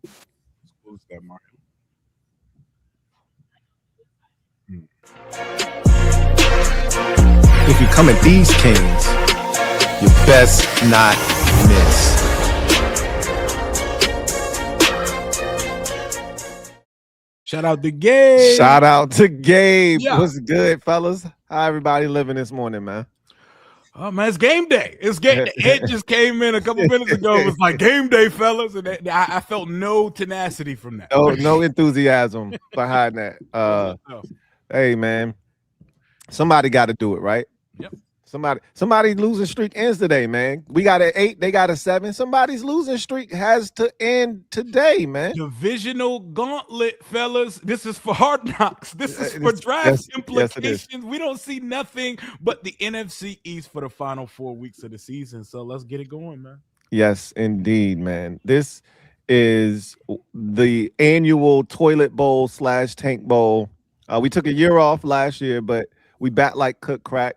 Let's close that, Mario. If you come at these kings, you best not miss. Shout out to Gabe. Shout out to Gabe. Yeah. What's good, fellas? How everybody living this morning, man? Oh man, it's game day. It's game day. Ed just came in a couple minutes ago. It was like game day, fellas, and I felt no tenacity from that. No enthusiasm behind that. Hey man, somebody got to do it, right? Yep. Somebody losing streak ends today, man. We got an 8, they got a 7. Somebody's losing streak has to end today, man. Divisional gauntlet, fellas. This is for Hard Knocks. This is for draft implications. Yes, we don't see nothing but the NFC East for the final 4 weeks of the season. So let's get it going, man. Yes, indeed, man. This is the annual toilet bowl / tank bowl. We took a year off last year, but we bat like cook crack.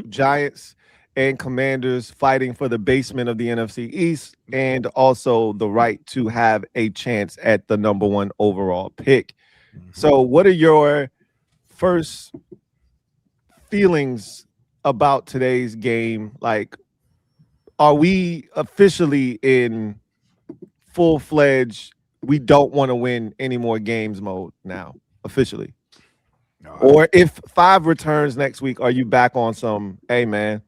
Giants and Commanders fighting for the basement of the NFC East and also the right to have a chance at the #1 overall pick. So what are your first feelings about today's game? Like, are we officially in full-fledged, we don't want to win any more games mode now, officially? Or if 5 returns next week, are you back on some, hey, man,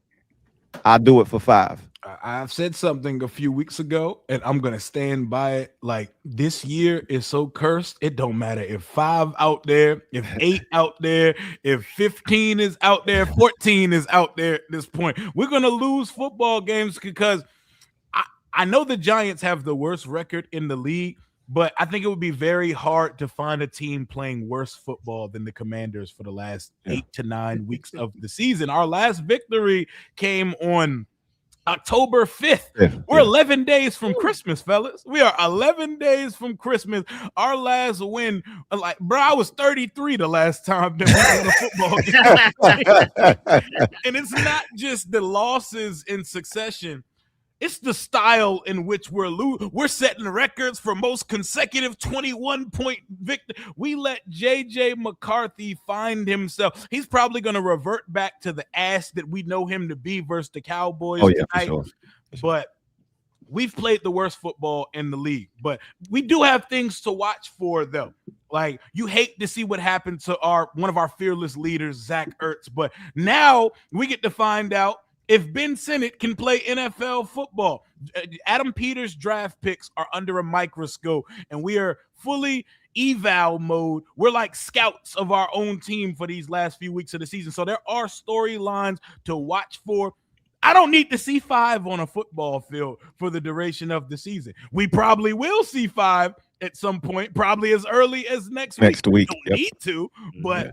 I'll do it for 5? I've said something a few weeks ago, and I'm going to stand by it. Like, this year is so cursed. It don't matter if 5 out there, if 8 out there, if 15 is out there, 14 is out there at this point. We're going to lose football games because I know the Giants have the worst record in the league, but I think it would be very hard to find a team playing worse football than the Commanders for the last 8 to 9 weeks of the season. Our last victory came on October 5th. We're 11 days from Christmas, fellas. We are 11 days from Christmas. Our last win, like, bro, I was 33 the last time that we won a football game. And it's not just the losses in succession. It's the style in which we're setting records for most consecutive 21-point victory. We let J.J. McCarthy find himself. He's probably going to revert back to the ass that we know him to be versus the Cowboys tonight. For sure. But we've played the worst football in the league. But we do have things to watch for, though. Like, you hate to see what happened to one of our fearless leaders, Zach Ertz. But now we get to find out if Ben Sinnott can play NFL football. Adam Peters' draft picks are under a microscope, and we are fully eval mode. We're like scouts of our own team for these last few weeks of the season. So there are storylines to watch for. I don't need to see 5 on a football field for the duration of the season. We probably will see 5 at some point, probably as early as next week. We don't need to, but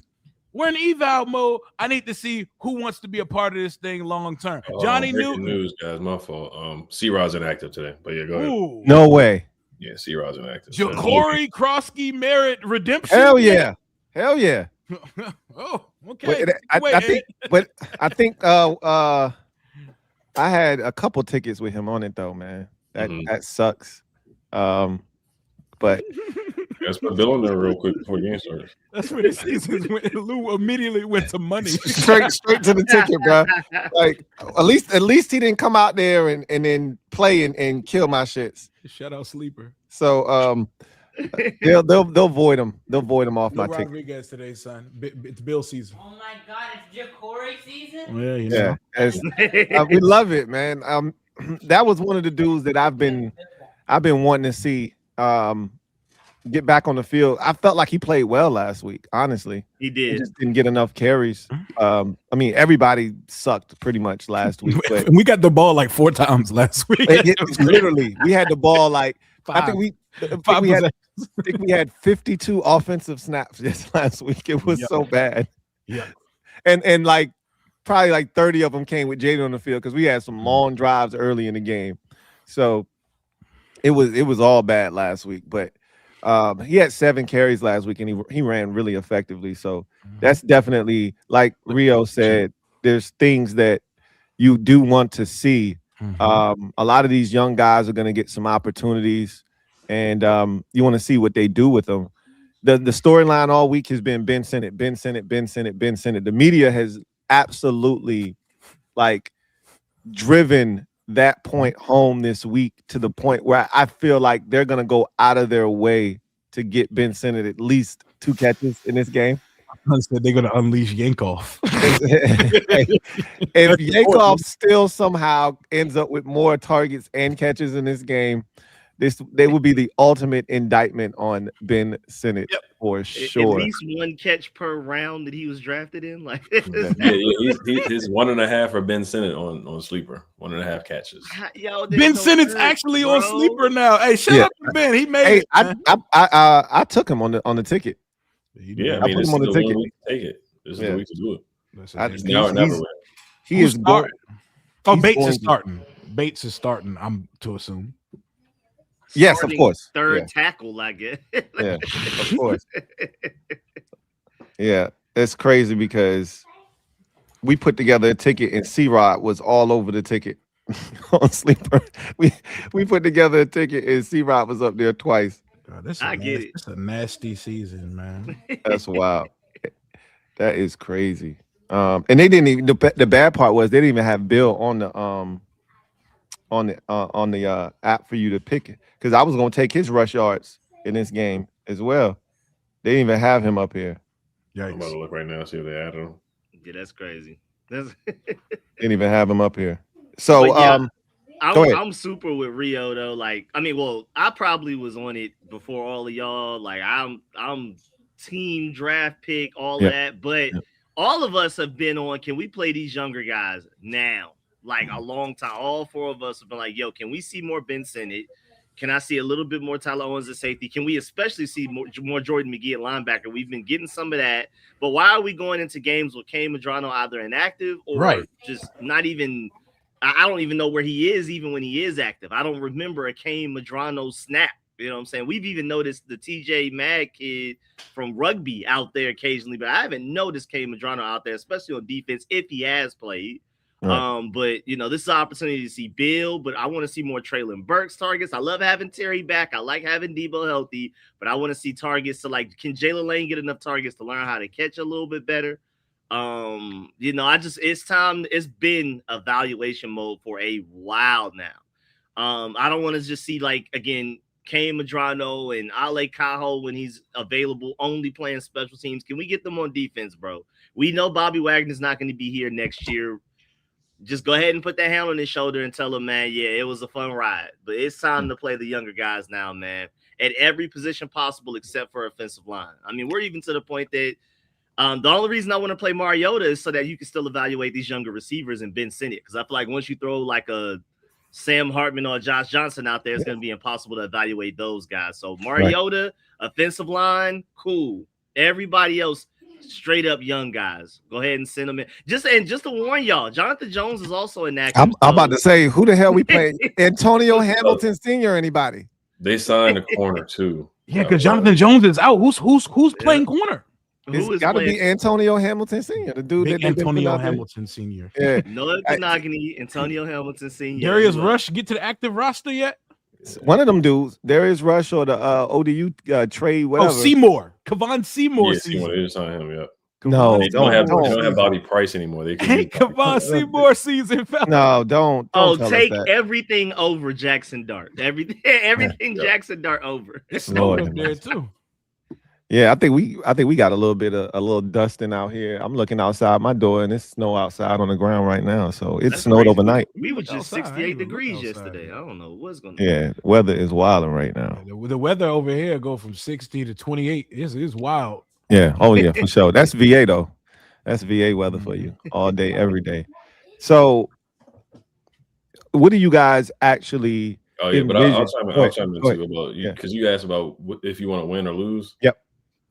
we're in eval mode. I need to see who wants to be a part of this thing long term. Johnny Newton. News, guys. My fault. C-Rod's inactive today, but yeah, go ahead. Ooh. No way. Yeah, C-Rod's inactive. Ja'Cory Krosky Merit redemption. Hell yeah. Hell yeah. Oh, okay. I think I had a couple tickets with him on it though, man. That sucks. But let's put Bill in there real quick before the game starts. That's where the season went. Lou immediately went to money. straight to the ticket, bro. Like at least he didn't come out there and then play and kill my shits. Shout out Sleeper. So they'll void him. They'll void him off my ticket. Rodriguez today, son. It's Bill season. Oh my God, it's Ja'Cory season. Well, yeah, we love it, man. That was one of the dudes that I've been wanting to see get back on the field. I felt like he played well last week. Honestly, he did. He just didn't get enough carries. I mean, everybody sucked pretty much last week. But we got the ball like 4 times last week. Literally, we had the ball like 5. I think we had 52 offensive snaps just last week. It was so bad. Yeah, and like probably like 30 of them came with Jaden on the field because we had some long drives early in the game. So it was all bad last week, but. He had 7 carries last week, and he ran really effectively. So that's definitely, like Rio said, there's things that you do want to see. A lot of these young guys are going to get some opportunities, and you want to see what they do with him. The storyline all week has been Ben Sinnott, Ben Sinnott, Ben Sinnott, Ben Sinnott. The media has absolutely like driven that point home this week to the point where I feel like they're gonna go out of their way to get Ben Sinnott at least 2 catches in this game. I said they're gonna unleash Yankoff. If Yankoff still somehow ends up with more targets and catches in this game, they would be the ultimate indictment on Ben Sinnott for sure. At least 1 catch per round that he was drafted in. Like, he's 1.5 for Ben Sinnott on sleeper. 1.5 catches. Yo, Ben Sinnott's actually on sleeper now. Hey, shout out to Ben. He made it. I took him on the ticket. Yeah, I mean, this is the week to take it. This is the week to do it. It's now or never. He is starting. Oh, Bates is starting. Bates is starting. I'm to assume. Yes, of course. Third tackle, I guess. Yeah, of course. Yeah, it's crazy because we put together a ticket and C-Rod was all over the ticket on sleeper. We put together a ticket and C-Rod was up there twice. God, it's a nasty season, man. That's wild. That is crazy. And they didn't even. The bad part was they didn't even have Bill on the app for you to pick it, because I was gonna take his rush yards in this game as well. They didn't even have him up here. I'm about to look right now, see if they added him. Yeah, that's crazy. Didn't even have him up here. So yeah, I'm super with Rio though. Like, I mean, well, I probably was on it before all of y'all. Like, I'm team draft pick, all that, but all of us have been on. Can we play these younger guys now? Like a long time. All 4 of us have been like, yo, can we see more Ben Sinnott? Can I see a little bit more Tyler Owens at safety? Can we especially see more Jordan McGee at linebacker? We've been getting some of that, but why are we going into games with Kane Medrano either inactive or just not even? I don't even know where he is, even when he is active. I don't remember a Kane Medrano snap. You know what I'm saying? We've even noticed the TJ Mad kid from rugby out there occasionally, but I haven't noticed Kane Medrano out there, especially on defense, if he has played. Right. But you know, this is an opportunity to see Bill, but I want to see more Traylon Burks targets. I love having Terry back. I like having Debo healthy, but I want to see targets. So, like, can Jalen Lane get enough targets to learn how to catch a little bit better? You know, it's time. It's been evaluation mode for a while now. I don't want to just see, like, again, Kane Medrano and Ale Cajo when he's available, only playing special teams. Can we get them on defense, bro? We know Bobby Wagner's not going to be here next year. Just go ahead and put that hand on his shoulder and tell him, man, yeah, it was a fun ride. But it's time to play the younger guys now, man, at every position possible except for offensive line. I mean, we're even to the point that the only reason I want to play Mariota is so that you can still evaluate these younger receivers and Ben Sinnott. Because I feel like once you throw like a Sam Hartman or Josh Johnson out there, it's going to be impossible to evaluate those guys. So Mariota, offensive line, cool. Everybody else, straight up young guys. Go ahead and send them in. Just to warn y'all, Jonathan Jones is also inactive. I'm about to say, who the hell we playing? Antonio Hamilton Sr. Anybody? They signed a corner too. Yeah, because Jonathan Jones is out. Who's playing corner? It's got to be Antonio Hamilton Sr., the dude that Antonio Hamilton Sr. Yeah, Noah Benogany, Antonio Hamilton Sr. Darius Rush get to the active roster yet? One of them dudes, Darius Rush or the ODU trade, whatever. Oh, Seymour, Kevon Seymour. Yeah, Seymour, they just signed him. Yeah. No, they don't have Bobby Price anymore. They can Kevon Seymour season. No, don't take everything over Jackson Dart. Everything Jackson Dart over. It's snowing up there too. Yeah, I think we got a little dusting out here. I'm looking outside my door and it's snow outside on the ground right now. So it snowed overnight. We were just 68 degrees yesterday. I don't know what's going on. Yeah, weather is wilding right now. The weather over here go from 60 to 28. It's wild. Yeah. Oh yeah, for sure. That's VA though. That's VA weather for you all day, every day. So what do you guys actually? Oh yeah, but I'll chime in too about you because you asked about if you want to win or lose. Yep.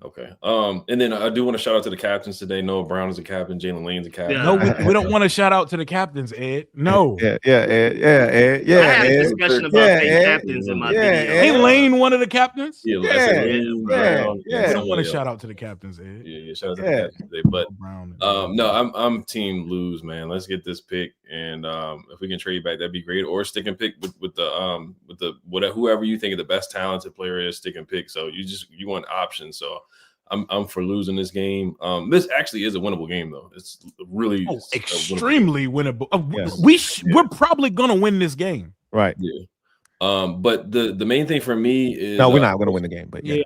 Okay. And then I do want to shout out to the captains today. Noah Brown is a captain. Jalen Lane's a captain. No, we don't want to shout out to the captains, Ed. No. Ed. I had a discussion about captains in my video. Ain't Lane one of the captains? Yeah, Lane, Brown. We don't want to shout out to the captains, Ed. Yeah, shout out to the captains today. But no, I'm team lose, man. Let's get this pick, and if we can trade back, that'd be great. Or stick and pick with the whatever, whoever you think the best talented player is, stick and pick. So you want options. So I'm for losing this game. This actually is a winnable game, though. It's really extremely winnable. Yes. We're probably gonna win this game, right? Yeah. But the main thing for me is no, we're not gonna win the game. But matter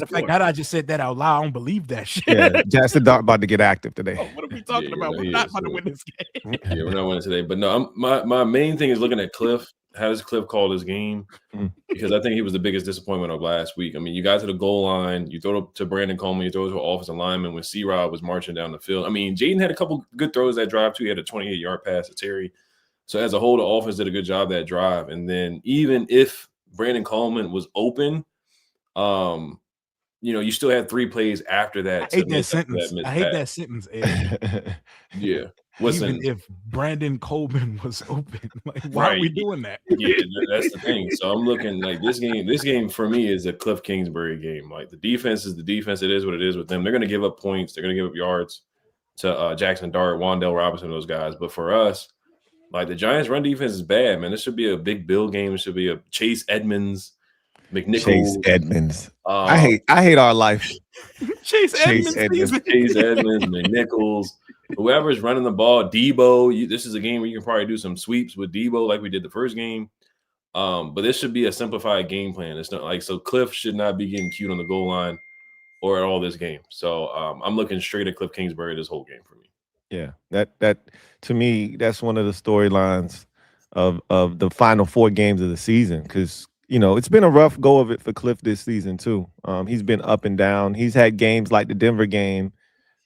of fact, that I just said that out loud. I don't believe that shit. Yeah, Jackson Dart about to get active today. What are we talking about? We're not about to win this game. Yeah, we're not winning today. But no, my main thing is looking at Cliff. How does Cliff call this game? Because I think he was the biggest disappointment of last week. I mean, you got to the goal line, you throw it to Brandon Coleman, you throw it to an offensive lineman when C-Rob was marching down the field. I mean, Jaden had a couple good throws that drive too. He had a 28-yard pass to Terry. So as a whole, the offense did a good job that drive. And then even if Brandon Coleman was open, you still had 3 plays after that. I hate that sentence. I hate that sentence, Ed. Yeah. Even if Brandon Coleman was open, like why are we doing that? Yeah, that's the thing. So I'm looking like this game. This game for me is a Cliff Kingsbury game. Like the defense is the defense. It is what it is with them. They're going to give up points. They're going to give up yards to Jackson Dart, Wan'Dale Robinson, those guys. But for us, like the Giants' run defense is bad, man. This should be a big Bill game. It should be a Chase Edmonds, McNichols. Chase Edmonds. I hate our life. Chase Edmonds, McNichols. Whoever's running the ball, Debo. This is a game where you can probably do some sweeps with Debo like we did the first game. But this should be a simplified game plan. It's not like so Cliff should not be getting cute on the goal line or at all this game. So I'm looking straight at Cliff Kingsbury this whole game for me. Yeah, that to me, that's one of the storylines of the final 4 games of the season because it's been a rough go of it for Cliff this season too. He's been up and down. He's had games like the Denver game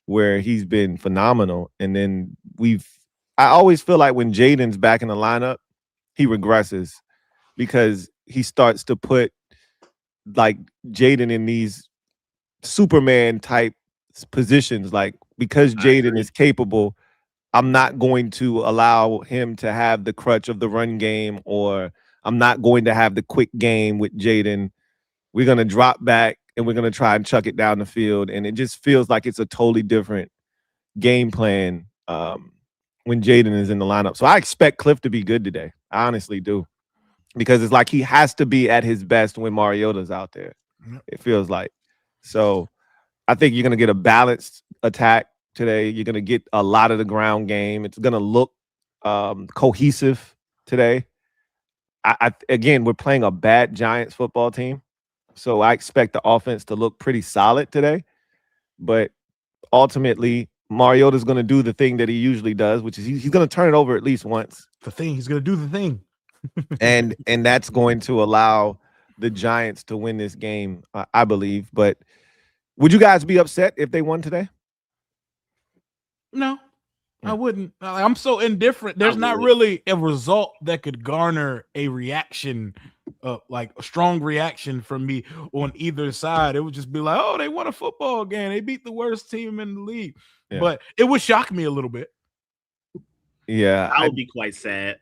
where he's been phenomenal. And then I always feel like when Jaden's back in the lineup, he regresses because he starts to put like Jaden in these Superman type positions. Like because Jaden is capable, I'm not going to allow him to have the crutch of the run game, or I'm not going to have the quick game with Jaden. We're going to drop back and we're going to try and chuck it down the field. And it just feels like it's a totally different game plan when Jaden is in the lineup. So I expect Cliff to be good today. I honestly do. Because it's like he has to be at his best when Mariota's out there. It feels like. So I think you're going to get a balanced attack today. You're going to get a lot of the ground game. It's going to look cohesive today. Again, we're playing a bad Giants football team. So I expect the offense to look pretty solid today. But ultimately, Mariota's going to do the thing that he usually does, which is he's going to turn it over at least once. He's going to do the thing. and that's going to allow the Giants to win this game, I believe. But would you guys be upset if they won today? No, I wouldn't. I'm so indifferent. There's not really a result that could garner a reaction, like a strong reaction from me on either side. It would just be like, oh, they won a football game. They beat the worst team in the league. Yeah. But it would shock me a little bit. Yeah. I would be quite sad.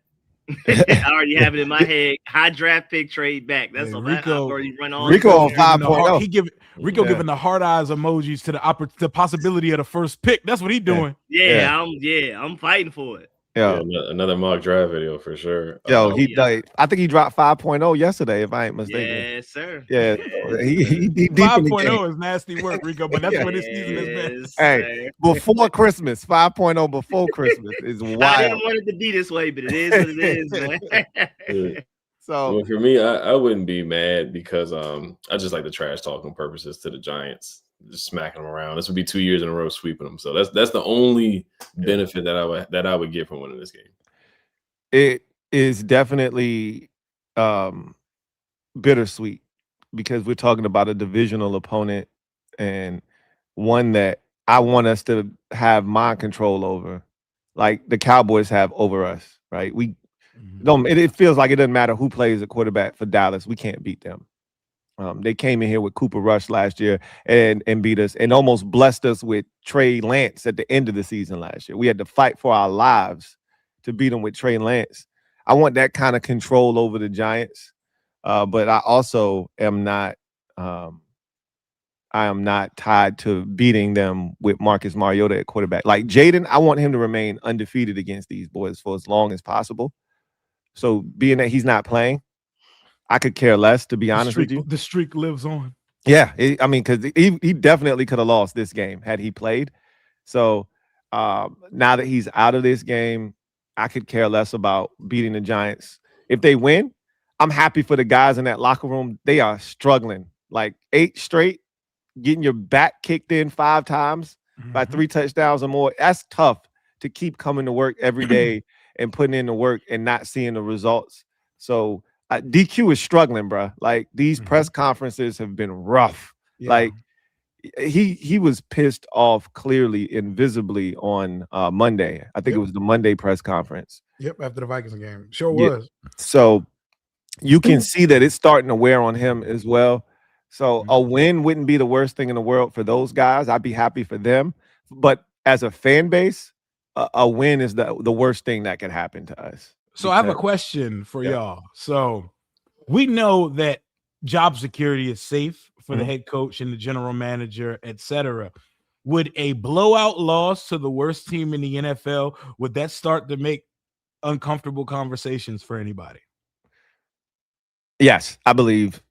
I already have it in my head. High draft pick trade back. That's a Rico. Already run on Rico on 5.0. Rico giving the hard eyes emojis to the possibility of the first pick. That's what he's doing. I'm fighting for it. Yeah, another mock draft video for sure. Yo, I think he dropped 5.0 yesterday, if I ain't mistaken. Yes, sir. Yeah, he deep 5.0 is nasty work, Rico, but that's what his season has been. Hey, before Christmas, 5.0 before Christmas is wild. I didn't want it to be this way, but it is what it is, man. So for me, I wouldn't be mad because I just like the trash talking purposes to the Giants. Just smacking them around. This would be 2 years in a row sweeping them. So that's the only benefit that I would get from winning this game. It is definitely bittersweet because we're talking about a divisional opponent and one that I want us to have mind control over, like the Cowboys have over us. Right? We don't. It feels like it doesn't matter who plays a quarterback for Dallas. We can't beat them. They came in here with Cooper Rush last year and beat us and almost blessed us with Trey Lance at the end of the season last year. We had to fight for our lives to beat them with Trey Lance. I want that kind of control over the Giants, but I also am not. I am not tied to beating them with Marcus Mariota at quarterback. Like Jaden, I want him to remain undefeated against these boys for as long as possible. So being that he's not playing, I could care less, to be honest with you. The streak lives on. Yeah, I mean, because he definitely could have lost this game had he played. So now that he's out of this game, I could care less about beating the Giants. If they win, I'm happy for the guys in that locker room. They are struggling. Like 8 straight, getting your back kicked in 5 times by 3 touchdowns or more. That's tough to keep coming to work every day and putting in the work and not seeing the results. So DQ is struggling, bro. Like these press conferences have been rough. Yeah. Like he was pissed off clearly and visibly on Monday. I think it was the Monday press conference. Yep, after the Vikings game. Sure was. So you can see that it's starting to wear on him as well. So a win wouldn't be the worst thing in the world for those guys. I'd be happy for them. But as a fan base, a win is the worst thing that could happen to us. So I have a question for y'all. So we know that job security is safe for the head coach and the general manager, etc. Would a blowout loss to the worst team in the NFL, would that start to make uncomfortable conversations for anybody? Yes, I believe.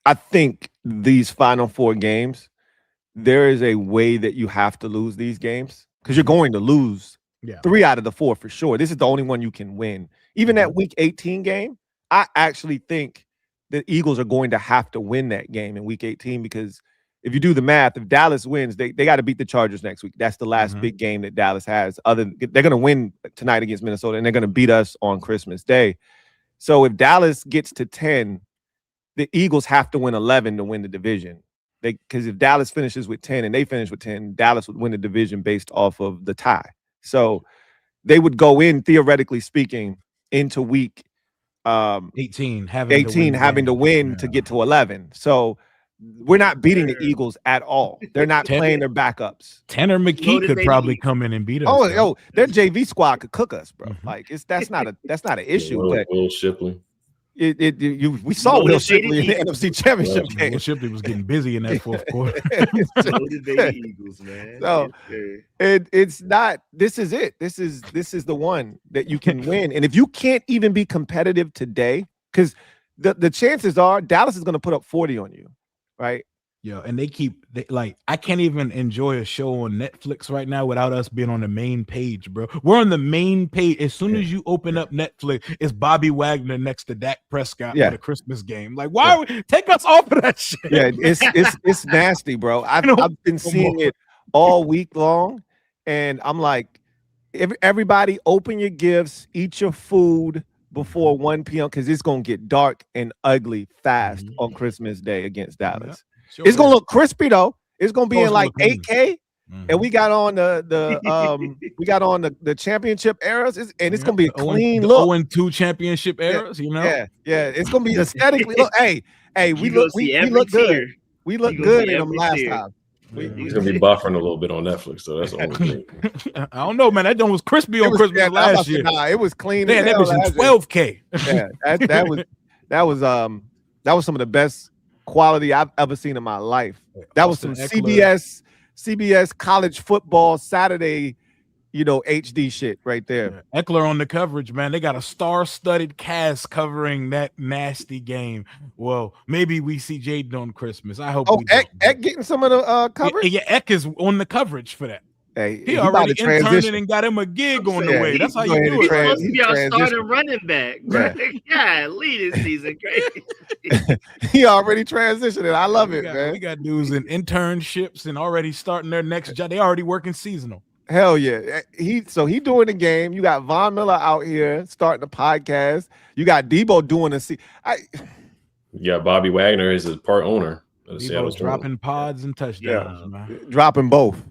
I think these final 4 games, there is a way that you have to lose these games because you're going to lose 3 out of the 4 for sure. This is the only one you can win. Even that Week 18 game, I actually think the Eagles are going to have to win that game in Week 18 because if you do the math, if Dallas wins, they got to beat the Chargers next week. That's the last big game that Dallas has. They're going to win tonight against Minnesota, and they're going to beat us on Christmas Day. So if Dallas gets to 10, the Eagles have to win 11 to win the division. Because if Dallas finishes with 10 and they finish with 10, Dallas would win the division based off of the tie. So they would go in, theoretically speaking, into week 18 having to win to get to 11. So we're not beating the Eagles at all. They're not playing their backups. Tanner McKee could probably come in and beat us. Oh, their JV squad could cook us, bro. Like that's not an issue. Will Shipley. We saw Will Shipley in the NFC Championship game. Will Shipley was getting busy in that fourth quarter. Eagles, man. So it's not. This is it. This is the one that you can win. And if you can't even be competitive today, because the chances are Dallas is going to put up 40 on you, right? Yeah, and I can't even enjoy a show on Netflix right now without us being on the main page, bro. We're on the main page. As soon as you open up Netflix, it's Bobby Wagner next to Dak Prescott for the Christmas game. Like, why take us off of that shit? Yeah, it's nasty, bro. I've been seeing it all week long, and I'm like, everybody open your gifts, eat your food before 1 p.m. because it's gonna get dark and ugly fast on Christmas Day against Dallas. Sure it's gonna look crispy though. It's gonna be in like 8K, and we got on the championship eras, and it's gonna be a clean look. 0-2 championship eras, you know. Yeah. It's gonna be aesthetically. Look, hey, we look good. We look good in them last time. He's gonna be buffering a little bit on Netflix, so that's the only thing. I don't know, man. That one was crispy on Christmas last year. Nah, it was clean. Man, that was in 12K. Yeah, that was some of the best quality I've ever seen in my life. That was some CBS college football Saturday, HD shit right there. Yeah. Eckler on the coverage, man. They got a star-studded cast covering that nasty game. Well, maybe we see Jaden on Christmas. I hope. Eck getting some of the coverage. Yeah, Eck is on the coverage for that. Hey, he already interned and got him a gig on the way. That's how you do it. Supposed to be our starting running back. Yeah, lead this season. Crazy. He already transitioned. I love it, man. We got dudes in internships and already starting their next job. They already working seasonal. Hell yeah. He doing the game. You got Von Miller out here starting the podcast. You got Debo doing Yeah, Bobby Wagner is a part owner. Debo's dropping pods and touchdowns, man. Dropping both.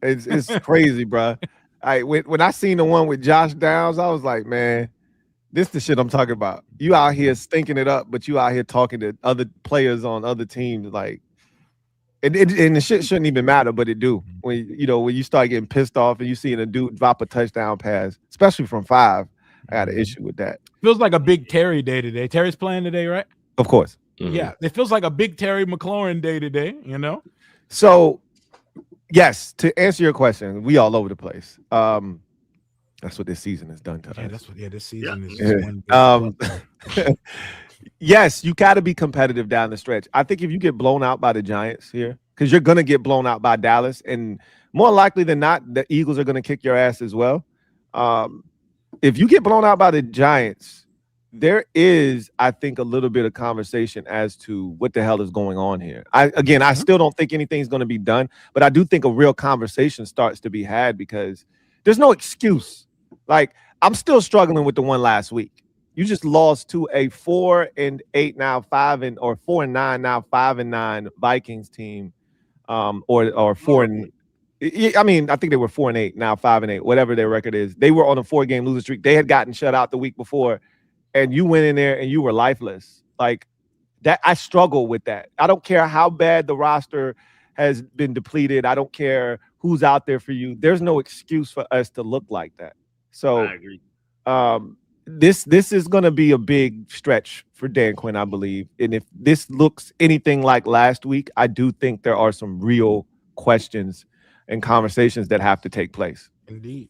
It's crazy, bro. When I seen the one with Josh Downs, I was like, man, This the shit I'm talking about. You out here stinking it up, but you out here talking to other players on other teams. Like, and the shit shouldn't even matter, but it do. When when you start getting pissed off and you seeing a dude drop a touchdown pass, especially from 5, I got an issue with that. Feels like a big Terry day today. Terry's playing today, right? Of course. Mm-hmm. Yeah, it feels like a big Terry McLaurin day today. So, yes, to answer your question, we all over the place. That's what this season has done to us. This season is just one. Yes, you got to be competitive down the stretch. I think if you get blown out by the Giants here, because you're going to get blown out by Dallas, and more likely than not, the Eagles are going to kick your ass as well. If you get blown out by the Giants, there is, I think, a little bit of conversation as to what the hell is going on here. I still don't think anything's going to be done, but I do think a real conversation starts to be had because there's no excuse. Like, I'm still struggling with the one last week. You just lost to a 4-8 now 5 or 4-9 now 5-9 Vikings team, or 4 and I mean I think they were 4-8 now 5-8 whatever their record is. They were on a 4-game losing streak. They had gotten shut out the week before, and you went in there and you were lifeless. Like that, I struggle with that. I don't care how bad the roster has been depleted. I don't care who's out there for you. There's no excuse for us to look like that. So I agree. This is going to be a big stretch for Dan Quinn, I believe. And if this looks anything like last week, I do think there are some real questions and conversations that have to take place. Indeed.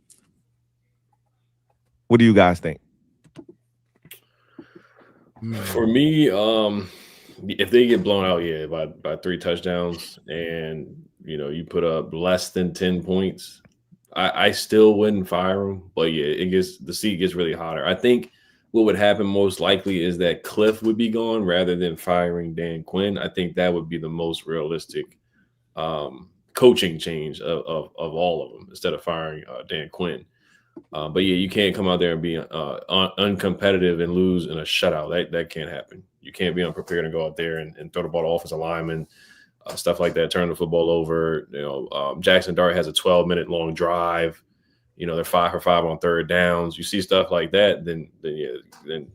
What do you guys think? For me, if they get blown out, by 3 touchdowns, and you put up less than 10 points, I still wouldn't fire him. But the seat gets really hotter. I think what would happen most likely is that Cliff would be gone rather than firing Dan Quinn. I think that would be the most realistic coaching change of all of them instead of firing Dan Quinn. But you can't come out there and be uncompetitive and lose in a shutout. That can't happen. You can't be unprepared and go out there and throw the ball to offensive linemen, stuff like that, turn the football over. Jackson Dart has a 12-minute long drive. They're 5 for 5 on third downs. You see stuff like that, then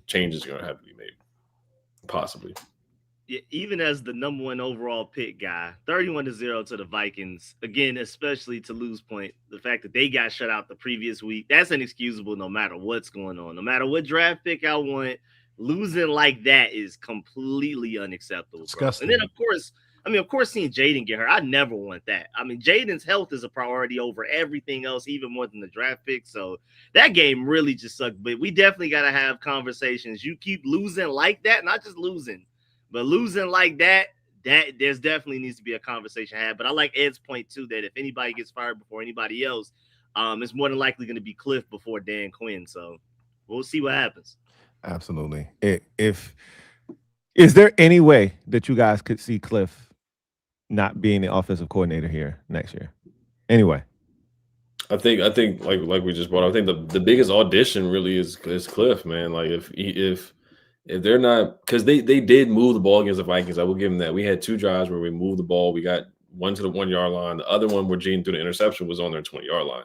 changes are going to have to be made, possibly. Yeah, even as the number 1 overall pick guy, 31-0 to the Vikings. Again, especially to Lou's point, the fact that they got shut out the previous week, that's inexcusable no matter what's going on. No matter what draft pick I want, losing like that is completely unacceptable. Disgusting. And then, of course, seeing Jaden get hurt, I never want that. I mean, Jaden's health is a priority over everything else, even more than the draft pick. So that game really just sucked. But we definitely got to have conversations. You keep losing like that, not just losing, but losing like that there's definitely needs to be a conversation had. But I like Ed's point, too, that if anybody gets fired before anybody else, it's more than likely going to be Cliff before Dan Quinn. So we'll see what happens. Absolutely. Is there any way that you guys could see Cliff not being the offensive coordinator here next year? Anyway, I think like we just brought up, I think the biggest audition really is Cliff, man. Like if they're not, because they did move the ball against the Vikings. I will give them that. We had 2 drives where we moved the ball. We got one to the 1-yard line. The other one where Jaden threw the interception was on their 20-yard line.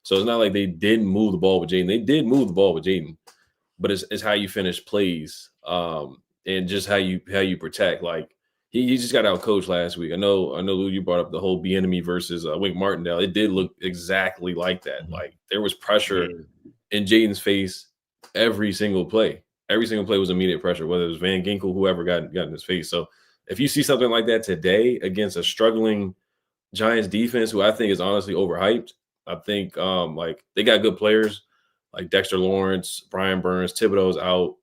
So it's not like they didn't move the ball with Jaden. They did move the ball with Jaden, but it's how you finish plays, and just how you protect. Like he just got out coached last week. I know, Lou, you brought up the whole Bieniemy versus Wink Martindale. It did look exactly like that. Like there was pressure in Jaden's face every single play. Every single play was immediate pressure, whether it was Van Ginkel, whoever got in his face. So if you see something like that today against a struggling Giants defense, who I think is honestly overhyped, I think like they got good players like Dexter Lawrence, Brian Burns, Thibodeau's out.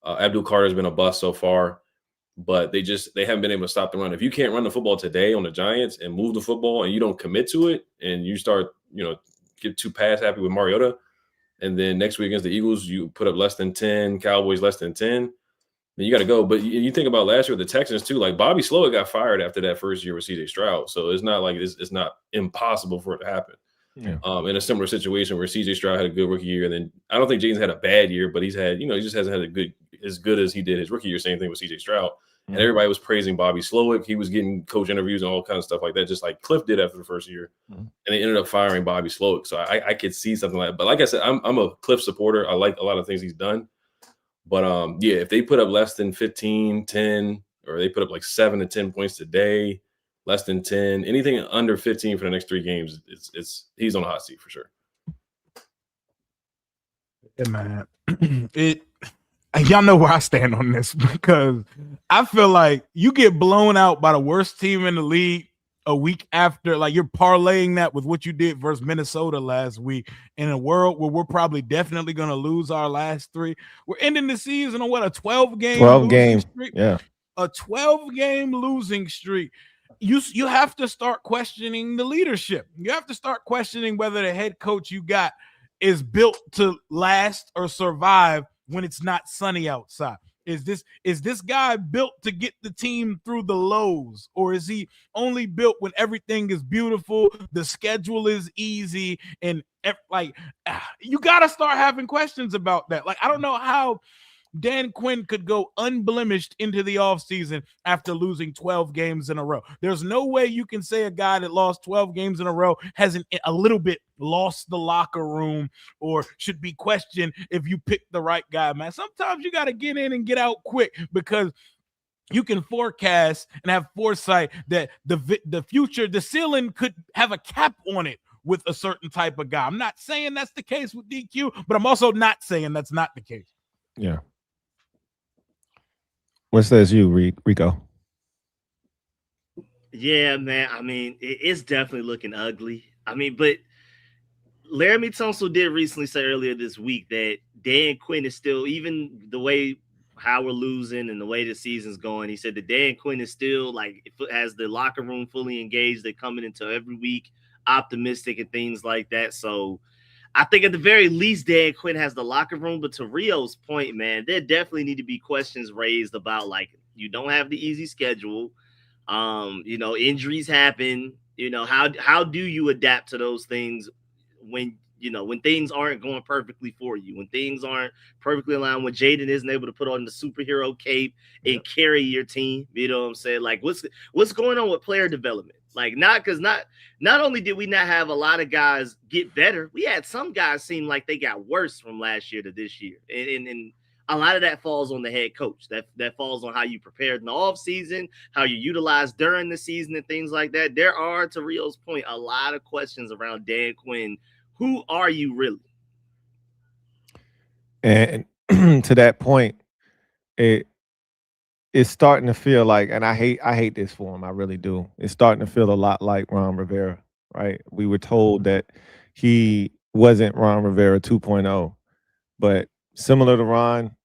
Abdul Carter's been a bust so far, but they haven't been able to stop the run. If you can't run the football today on the Giants and move the football and you don't commit to it and you start, get too pass happy with Mariota, and then next week against the Eagles, you put up less than 10, Cowboys less than 10, then you got to go. But you think about last year with the Texans too, like Bobby Slowick got fired after that first year with CJ Stroud. So it's not like it's not impossible for it to happen. Yeah. In a similar situation where CJ Stroud had a good rookie year, and then I don't think Jaden's had a bad year, but he's had, he just hasn't had as good as he did his rookie year. Same thing with CJ Stroud. And everybody was praising Bobby Slowick. He was getting coach interviews and all kinds of stuff like that, just like Cliff did after the first year. And they ended up firing Bobby Slowick. So I could see something like that. But like I said, I'm a Cliff supporter. I like a lot of things he's done. But yeah, if they put up less than 15, 10, or they put up like 7 to 10 points today, less than 10, anything under 15 for the next 3 games, he's on the hot seat for sure. Yeah, man. Y'all know where I stand on this, because I feel like you get blown out by the worst team in the league a week after, like you're parlaying that with what you did versus Minnesota last week in a world where we're probably definitely going to lose our last 3. We're ending the season on what, a 12-game losing streak? Yeah. A 12-game losing streak. You have to start questioning the leadership. You have to start questioning whether the head coach you got is built to last or survive when it's not sunny outside. Is this guy built to get the team through the lows, or is he only built when everything is beautiful, the schedule is easy, and like you got to start having questions about that. Like, I don't know how Dan Quinn could go unblemished into the offseason after losing 12 games in a row. There's no way you can say a guy that lost 12 games in a row hasn't a little bit lost the locker room or should be questioned if you picked the right guy, man. Sometimes you got to get in and get out quick, because you can forecast and have foresight that the future, the ceiling could have a cap on it with a certain type of guy. I'm not saying that's the case with DQ, but I'm also not saying that's not the case. Yeah. What says you, Rico? Yeah, man. I mean, it's definitely looking ugly. I mean, but Laramie Tunsil did recently say earlier this week that Dan Quinn is still, even the way how we're losing and the way the season's going, he said that Dan Quinn is still, like, has the locker room fully engaged. They're coming into every week optimistic and things like that. So I think at the very least, Dan Quinn has the locker room. But to Rio's point, man, there definitely need to be questions raised about, like, you don't have the easy schedule. Injuries happen. How do you adapt to those things when things aren't going perfectly for you, when things aren't perfectly aligned, when Jaden isn't able to put on the superhero cape and carry your team? You know what I'm saying? Like, what's going on with player development? Like, not only did we not have a lot of guys get better, we had some guys seem like they got worse from last year to this year. And a lot of that falls on the head coach. That falls on how you prepared in the offseason, how you utilized during the season and things like that. There are, to Rio's point, a lot of questions around Dan Quinn. Who are you really? And to that point, it's starting to feel like, and I hate this for him, I really do. It's starting to feel a lot like Ron Rivera, right? We were told that he wasn't Ron Rivera 2.0, but similar to Ron,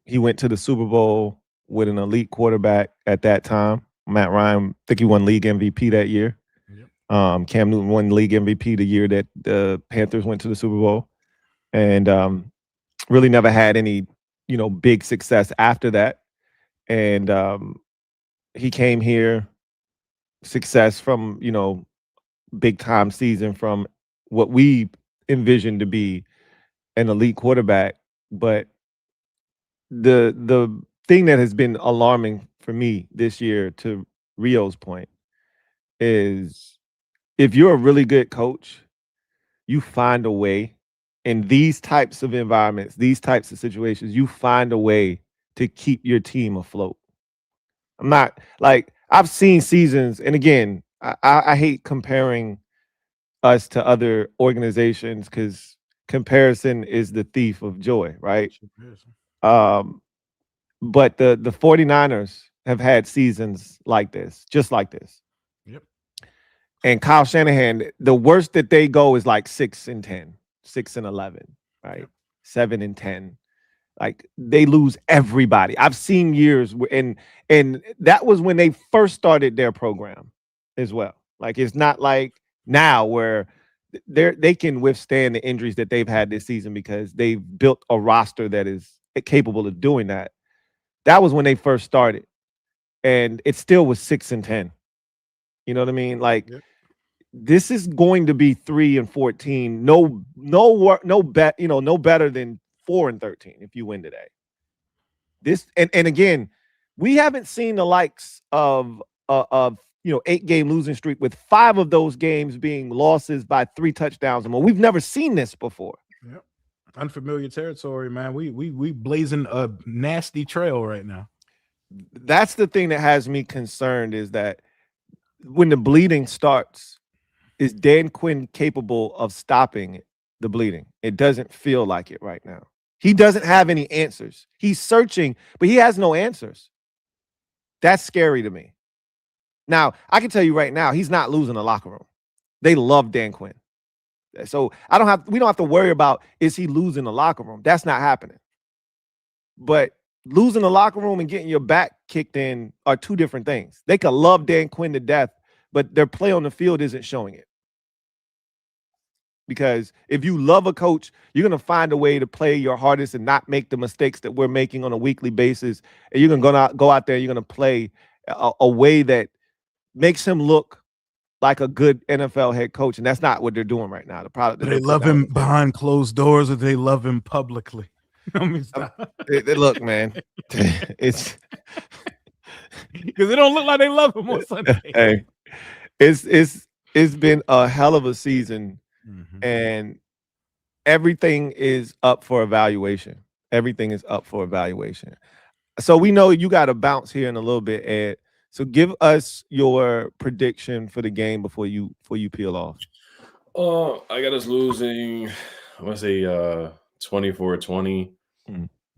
he went to the Super Bowl with an elite quarterback at that time. Matt Ryan, I think he won league MVP that year. Yep. Cam Newton won league MVP the year that the Panthers went to the Super Bowl, and really never had any, big success after that. And he came here, success from, big time season from what we envisioned to be an elite quarterback. But the thing that has been alarming for me this year, to Rio's point, is if you're a really good coach, you find a way in these types of environments, these types of situations, you find a way to keep your team afloat. I'm not, like, I've seen seasons, and again, I hate comparing us to other organizations because comparison is the thief of joy, right? But the 49ers have had seasons like this, just like this. Yep. And Kyle Shanahan, the worst that they go is like 6-10, 6-11, right? Yep. 7-10. Like, they lose everybody. I've seen years and that was when they first started their program as well. Like, it's not like now where they can withstand the injuries that they've had this season because they've built a roster that is capable of doing that. That was when they first started, and it still was 6-10. You know what I mean? Like, yep. This is going to be 3-14. No better than 4-13 if you win today. This and again, we haven't seen the likes of 8-game losing streak with 5 of those games being losses by 3 touchdowns or more. We've never seen this before. Yep. Unfamiliar territory, man. We blazing a nasty trail right now. That's the thing that has me concerned is that when the bleeding starts, is Dan Quinn capable of stopping the bleeding? It doesn't feel like it right now. He doesn't have any answers. He's searching, but he has no answers. That's scary to me. Now, I can tell you right now, he's not losing the locker room. They love Dan Quinn. So we don't have to worry about, is he losing the locker room? That's not happening. But losing the locker room and getting your back kicked in are two different things. They could love Dan Quinn to death, but their play on the field isn't showing it. Because if you love a coach, you're going to find a way to play your hardest and not make the mistakes that we're making on a weekly basis. And you're going to go out there, you're going to play a way that makes him look like a good NFL head coach. And that's not what they're doing right now. The product. Do they love him behind closed doors, or do they love him publicly? Look, man, it's because it don't look like they love him on Sunday. Hey, it's been a hell of a season, and everything is up for evaluation. Everything is up for evaluation. So we know you got to bounce here in a little bit, Ed. So give us your prediction for the game before you peel off. I got us losing. I'm gonna say 24-20.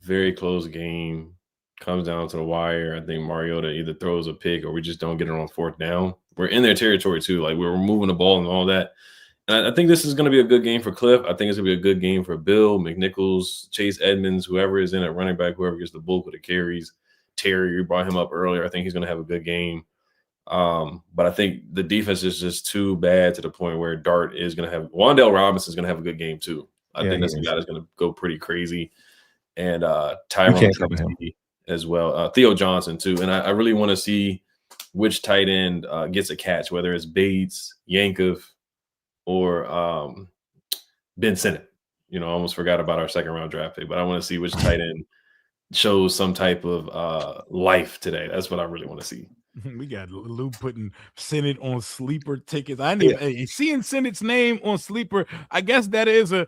Very close game. Comes down to the wire. I think Mariota either throws a pick or we just don't get it on fourth down. We're in their territory too. Like we're moving the ball and all that. And I think this is going to be a good game for Cliff. I think it's going to be a good game for Bill, McNichols, Chase Edmonds, whoever is in at running back, whoever gets the bulk of the carries. Terry, you brought him up earlier. I think he's going to have a good game. But I think the defense is just too bad to the point where Dart is going to have – Wan'Dale Robinson is going to have a good game too. I think that's a guy that's going to go pretty crazy. And Tyrone as well. Theo Johnson too. And I really want to see which tight end gets a catch, whether it's Bates, Yankov, or Ben Sinnott. I almost forgot about our second-round draft pick, but I want to see which tight end shows some type of life today. That's what I really want to see. We got Lou putting Sinnott on sleeper tickets. I didn't even seeing Sinnott's name on sleeper. I guess that is a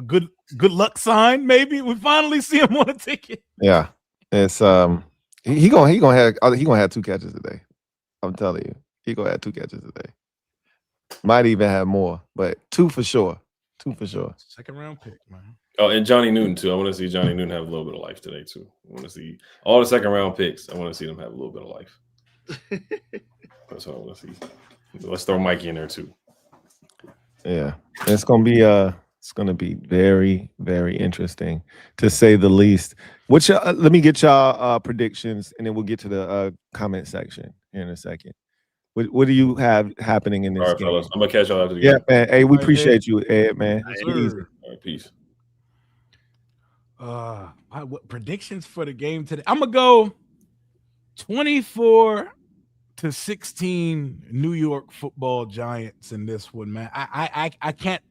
good luck sign. Maybe we finally see him on a ticket. Yeah, it's he gonna have 2 catches today. I'm telling you, he gonna have 2 catches today. Might even have more, but 2 for sure. 2 for sure. Second round pick, man. Oh, and Johnny Newton too. I want to see Johnny Newton have a little bit of life today too. I want to see all the second round picks. I want to see them have a little bit of life. That's what I want to see. Let's throw Mikey in there too. Yeah, it's gonna be very, very interesting to say the least. Let me get y'all predictions, and then we'll get to the comment section here in a second. What do you have happening in this all right, game? fellas. I'm gonna catch y'all after the game. Yeah, man. Hey, we appreciate you, Ed, man. All right, peace. What predictions for the game today? I'm gonna go 24-16 New York Football Giants in this one, man. I can't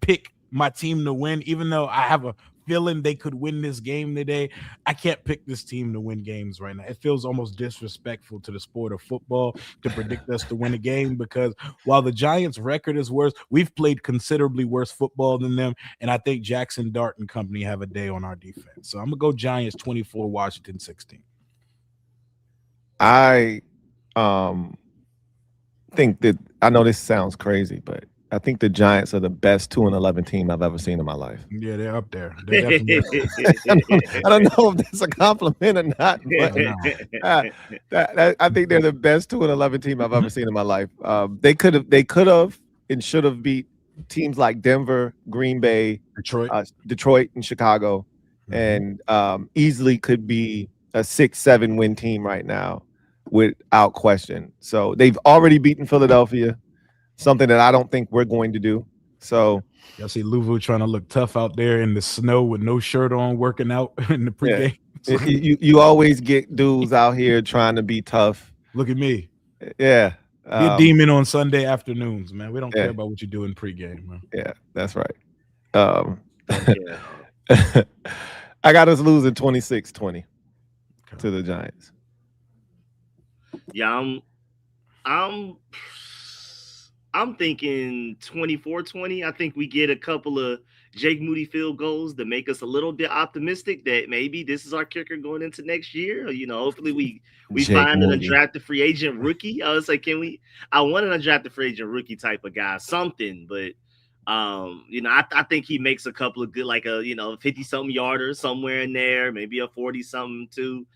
pick my team to win, even though I have a feeling they could win this game today. I can't pick this team to win games right now. It feels almost disrespectful to the sport of football to predict us to win a game, because while the Giants' record is worse, we've played considerably worse football than them, and I think Jackson Dart and company have a day on our defense. So I'm gonna go Giants 24, Washington 16. I think that, I know this sounds crazy, but I think the Giants are the best 2-11 team I've ever seen in my life. Yeah, they're up there. They're definitely I don't know if that's a compliment or not, but I think they're the best 2-11 team I've ever seen in my life. They could have and should have beat teams like Denver, Green Bay, Detroit, and Chicago, and easily could be a 6-7 win team right now without question. So they've already beaten Philadelphia, something that I don't think we're going to do. So y'all see Louie trying to look tough out there in the snow with no shirt on, working out in the pregame. Yeah. you always get dudes out here trying to be tough. Look at me. Yeah. Be a demon on Sunday afternoons, man. We don't care about what you do in pregame, man. Yeah, that's right. I got us losing 26-20 to the Giants. Yeah, I'm thinking 24-20. I think we get a couple of Jake Moody field goals to make us a little bit optimistic that maybe this is our kicker going into next year. You know, hopefully we Jake find an Moody. undrafted free agent rookie. I was like, I want an undrafted free agent rookie type of guy, something, but you know, I think he makes a couple of good, like a 50-something yarder somewhere in there, maybe a 40-something too.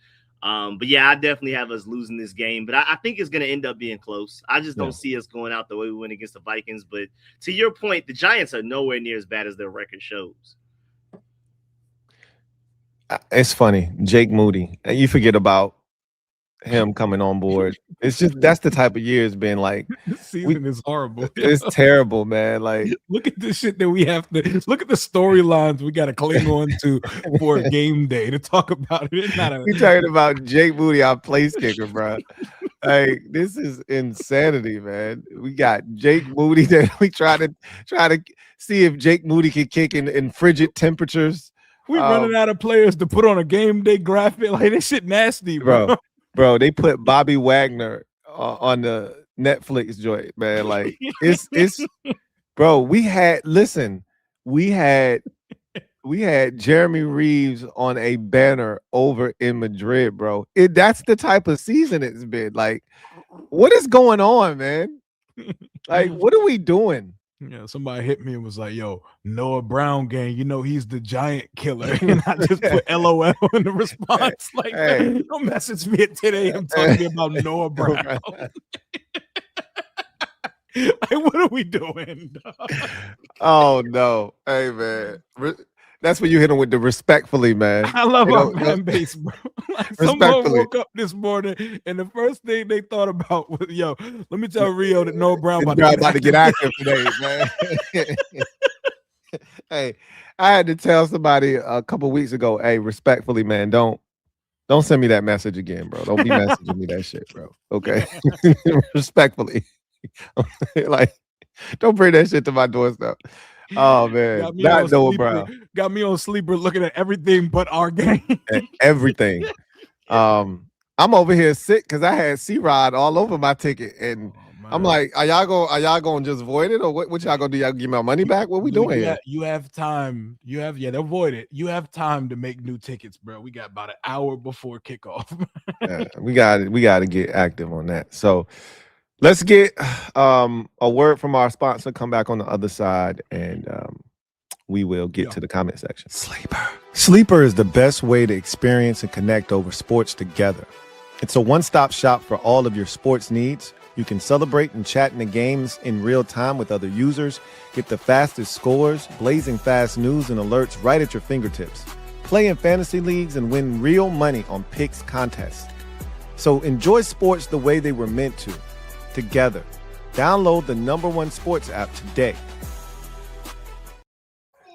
But yeah, I definitely have us losing this game, but I think it's going to end up being close. I just don't see us going out the way we went against the Vikings. But to your point, the Giants are nowhere near as bad as their record shows. It's funny, Jake Moody. You forget about him coming on board. It's just that's the type of year it's been like. This season is horrible. It's terrible, man. Like, look at this shit that we have to look at the storylines we got to cling on to for game day to talk about it. It's not you talking about Jake Moody, our place kicker, bro. Like, this is insanity, man. We got Jake Moody that we try to see if Jake Moody can kick in frigid temperatures. We running out of players to put on a game day graphic. Like, this shit nasty, bro. Bro, they put Bobby Wagner on the Netflix joint, man. Like, it's bro. We had Jeremy Reeves on a banner over in Madrid, bro. That's the type of season it's been. Like, what is going on, man? Like, what are we doing? Yeah, somebody hit me and was like, "Yo, Noah Brown gang, you know he's the giant killer," and I just put LOL in the response. Like, don't message me at 10 a.m. talking about Noah Brown. Like, what are we doing? Oh no, hey man, that's when you hit them with the respectfully, man. I love our fan base, bro. Like, someone woke up this morning and the first thing they thought about was, "Yo, let me tell Rio that Noah Brown about to get active today, man." Hey, I had to tell somebody a couple weeks ago, "Hey, respectfully, man, don't send me that message again, bro. Don't be messaging me that shit, bro. Okay, respectfully, like, don't bring that shit to my doorstep." Oh man, not Noah Brown. Got me on sleeper looking at everything but our game. Everything. I'm over here sick because I had C-Rod all over my ticket, and I'm like, are y'all going to just void it, or what y'all gonna do? Y'all give me my money back? What we doing here? You have time. They'll void it. You have time to make new tickets, bro. We got about an hour before kickoff. Yeah, we got to get active on that. So let's get a word from our sponsor. Come back on the other side, and we will get to the comment section. Sleeper is the best way to experience and connect over sports together. It's a one-stop shop for all of your sports needs. You can celebrate and chat in the games in real time with other users, get the fastest scores, blazing fast news and alerts right at your fingertips. Play in fantasy leagues and win real money on picks contests. So enjoy sports the way they were meant to, together. Download the #1 sports app today.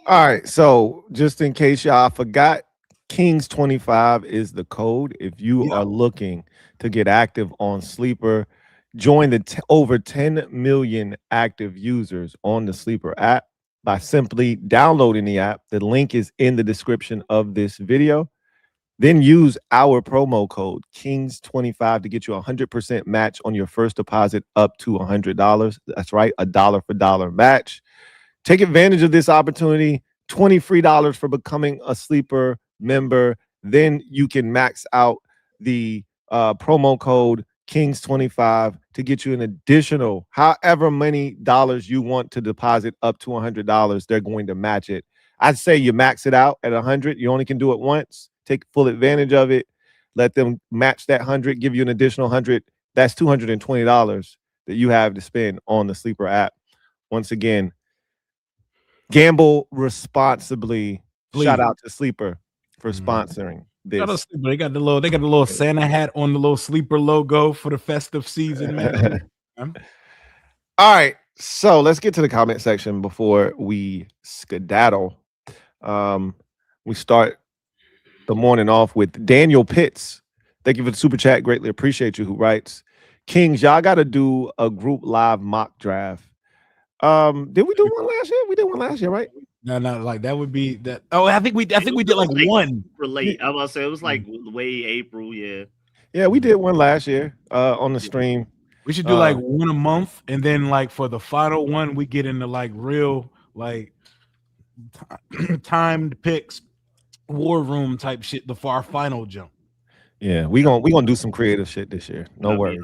All right, so just in case y'all forgot, Kings25 is the code. If you are looking to get active on Sleeper, join the over 10 million active users on the Sleeper app by simply downloading the app. The link is in the description of this video. Then use our promo code Kings25 to get you a 100% match on your first deposit up to $100. That's right, a dollar for dollar match. Take advantage of this opportunity. $20 free for becoming a Sleeper member. Then you can max out the promo code Kings25 to get you an additional however many dollars you want to deposit up to $100. They're going to match it. I'd say you max it out at 100. You only can do it once. Take full advantage of it. Let them match that 100, give you an additional 100. That's $220 that you have to spend on the Sleeper app. Once again, gamble responsibly. Please. Shout out to Sleeper for sponsoring this. They got the little Santa hat on the little Sleeper logo for the festive season, man. All right, so let's get to the comment section before we skedaddle. We start the morning off with Daniel Pitts. Thank you for the super chat. Greatly appreciate you. Who writes, Kings, y'all got to do a group live mock draft. Did we do one last year? We did one last year, right? No, like that would be that. Oh, I think we did like one. Late. I was about to say it was like way April. Yeah, we did one last year on the stream. We should do like one a month, and then like for the final one, we get into like real like timed picks, war room type shit. The far final jump. Yeah, we gonna do some creative shit this year. No worries.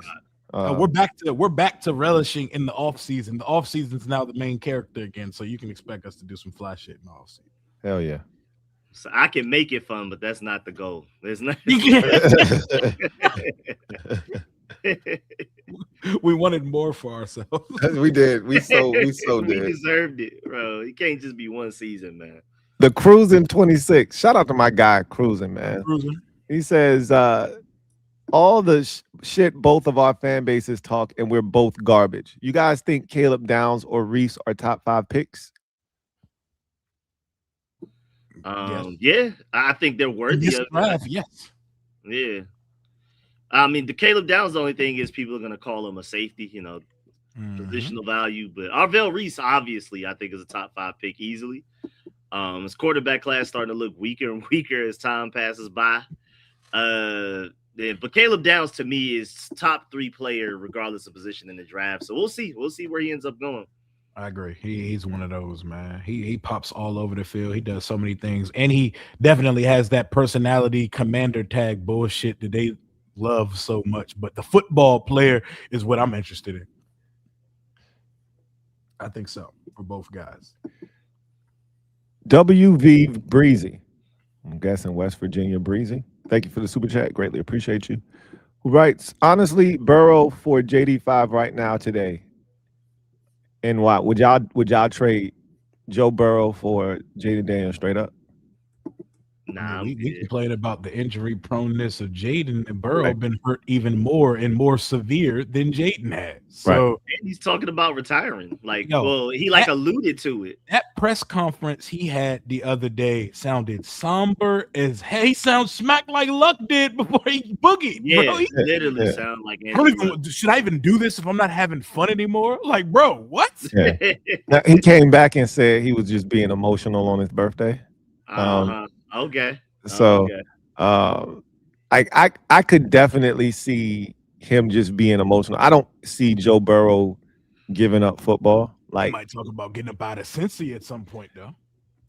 We're back to relishing in the off season. The off season's now the main character again, so you can expect us to do some fly shit in the off season. Hell yeah. So I can make it fun, but that's not the goal. There's not. We wanted more for ourselves. We did. We so We did. deserved it, bro. It can't just be one season, man. The Cruising 26. Shout out to my guy Cruising, man. Cruising. He says all the shit both of our fan bases talk, and we're both garbage. You guys think Caleb Downs or Reese are top 5 picks? Yeah, I think they're worthy of draft. Yes. Yeah. I mean, the Caleb Downs, the only thing is people are going to call him a safety, positional value. But Arvell Reese, obviously, I think is a top 5 pick easily. His quarterback class starting to look weaker and weaker as time passes by. But Caleb Downs, to me, is top 3 player regardless of position in the draft. So we'll see. We'll see where he ends up going. I agree. He's one of those, man. He pops all over the field. He does so many things, and he definitely has that personality commander tag bullshit that they love so much. But the football player is what I'm interested in. I think so for both guys. WV Breezy. I'm guessing West Virginia Breezy. Thank you for the super chat. Greatly appreciate you. Who writes, honestly, Burrow for JD5 right now today. And why would y'all trade Joe Burrow for Jaden Daniels straight up? Nah, we complain about the injury proneness of Jaden, and Burrow been hurt even more and more severe than Jaden has. So and he's talking about retiring. He alluded to it. That press conference he had the other day sounded somber as hell. He sounds smack like Luck did before he boogied. Yeah, bro. He literally sound like. Should I even do this if I'm not having fun anymore? Like, bro, what? Yeah. Now, he came back and said he was just being emotional on his birthday. Okay. So, I could definitely see him just being emotional. I don't see Joe Burrow giving up football. Like, might talk about getting up out of Cincy at some point, though.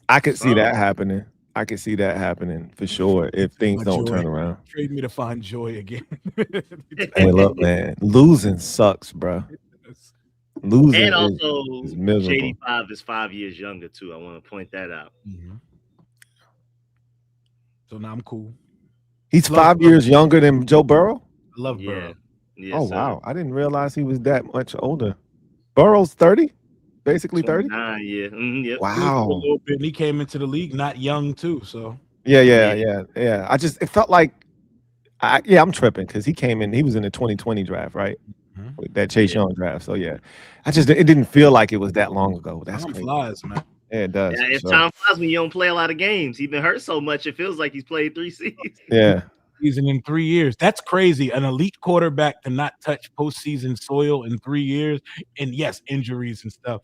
I could see that happening. I could see that happening for sure if things don't turn around. Trade me to find joy again. Hey, look, man, losing sucks, bro. Losing and also is miserable. JD5 is 5 years younger too. I want to point that out. Mm-hmm. So now I'm cool. He's 5 years younger than Joe Burrow? I love Burrow. Yes, oh, wow. I didn't realize he was that much older. Burrow's 30? Basically 30? Yeah. Mm-hmm, yep. Wow. A little bit. He came into the league not young, too. So Yeah. It felt like, I'm tripping because he came in, he was in the 2020 draft, right? Mm-hmm. With that Chase Young draft. So, yeah. It didn't feel like it was that long ago. That's crazy. Flies, man. Yeah, it does. Yeah, time flies when you don't play a lot of games. He's been hurt so much, it feels like he's played 3 seasons. Yeah. Season in 3 years. That's crazy. An elite quarterback to not touch postseason soil in 3 years. And yes, injuries and stuff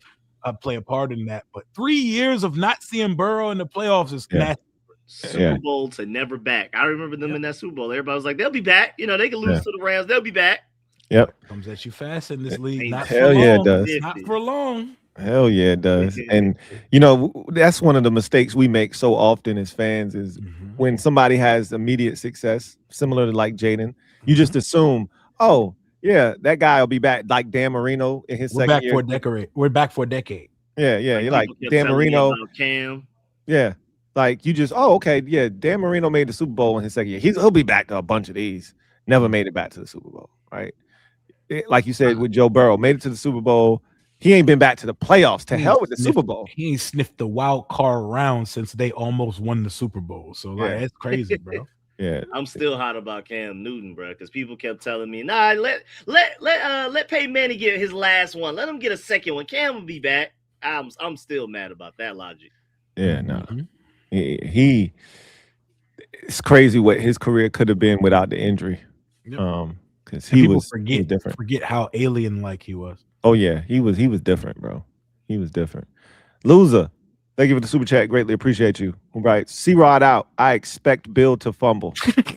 play a part in that. But 3 years of not seeing Burrow in the playoffs is nasty. Super Bowl to never back. I remember them in that Super Bowl. Everybody was like, they'll be back. They can lose to the Rams. They'll be back. Yep. Comes at you fast in this league. Not Hell for yeah, long. it does. Not for long. Hell yeah, it does. And that's one of the mistakes we make so often as fans is when somebody has immediate success, similar to like Jaden, you just assume, oh yeah, that guy will be back, like Dan Marino in his second year. We're back for a decade. Yeah. You're like Dan Marino. Cam. Yeah. Like you just, okay, yeah, Dan Marino made the Super Bowl in his second year. He'll be back to a bunch of these. Never made it back to the Super Bowl, right? Like you said with Joe Burrow, made it to the Super Bowl. He ain't been back to the playoffs. To hell with the Super Bowl. He ain't sniffed the wild card round since they almost won the Super Bowl. So that's crazy, bro. Yeah, I'm still hot about Cam Newton, bro, because people kept telling me, "Nah, let Peyton Manning get his last one. Let him get a second one. Cam will be back." I'm still mad about that logic. Yeah, no, he it's crazy what his career could have been without the injury. Because he was different. Forget how alien like he was. Oh yeah, he was different, bro. He was different. Loser, Thank you for the super chat. Greatly appreciate you. Right. C-Rod out. I expect Bill to fumble.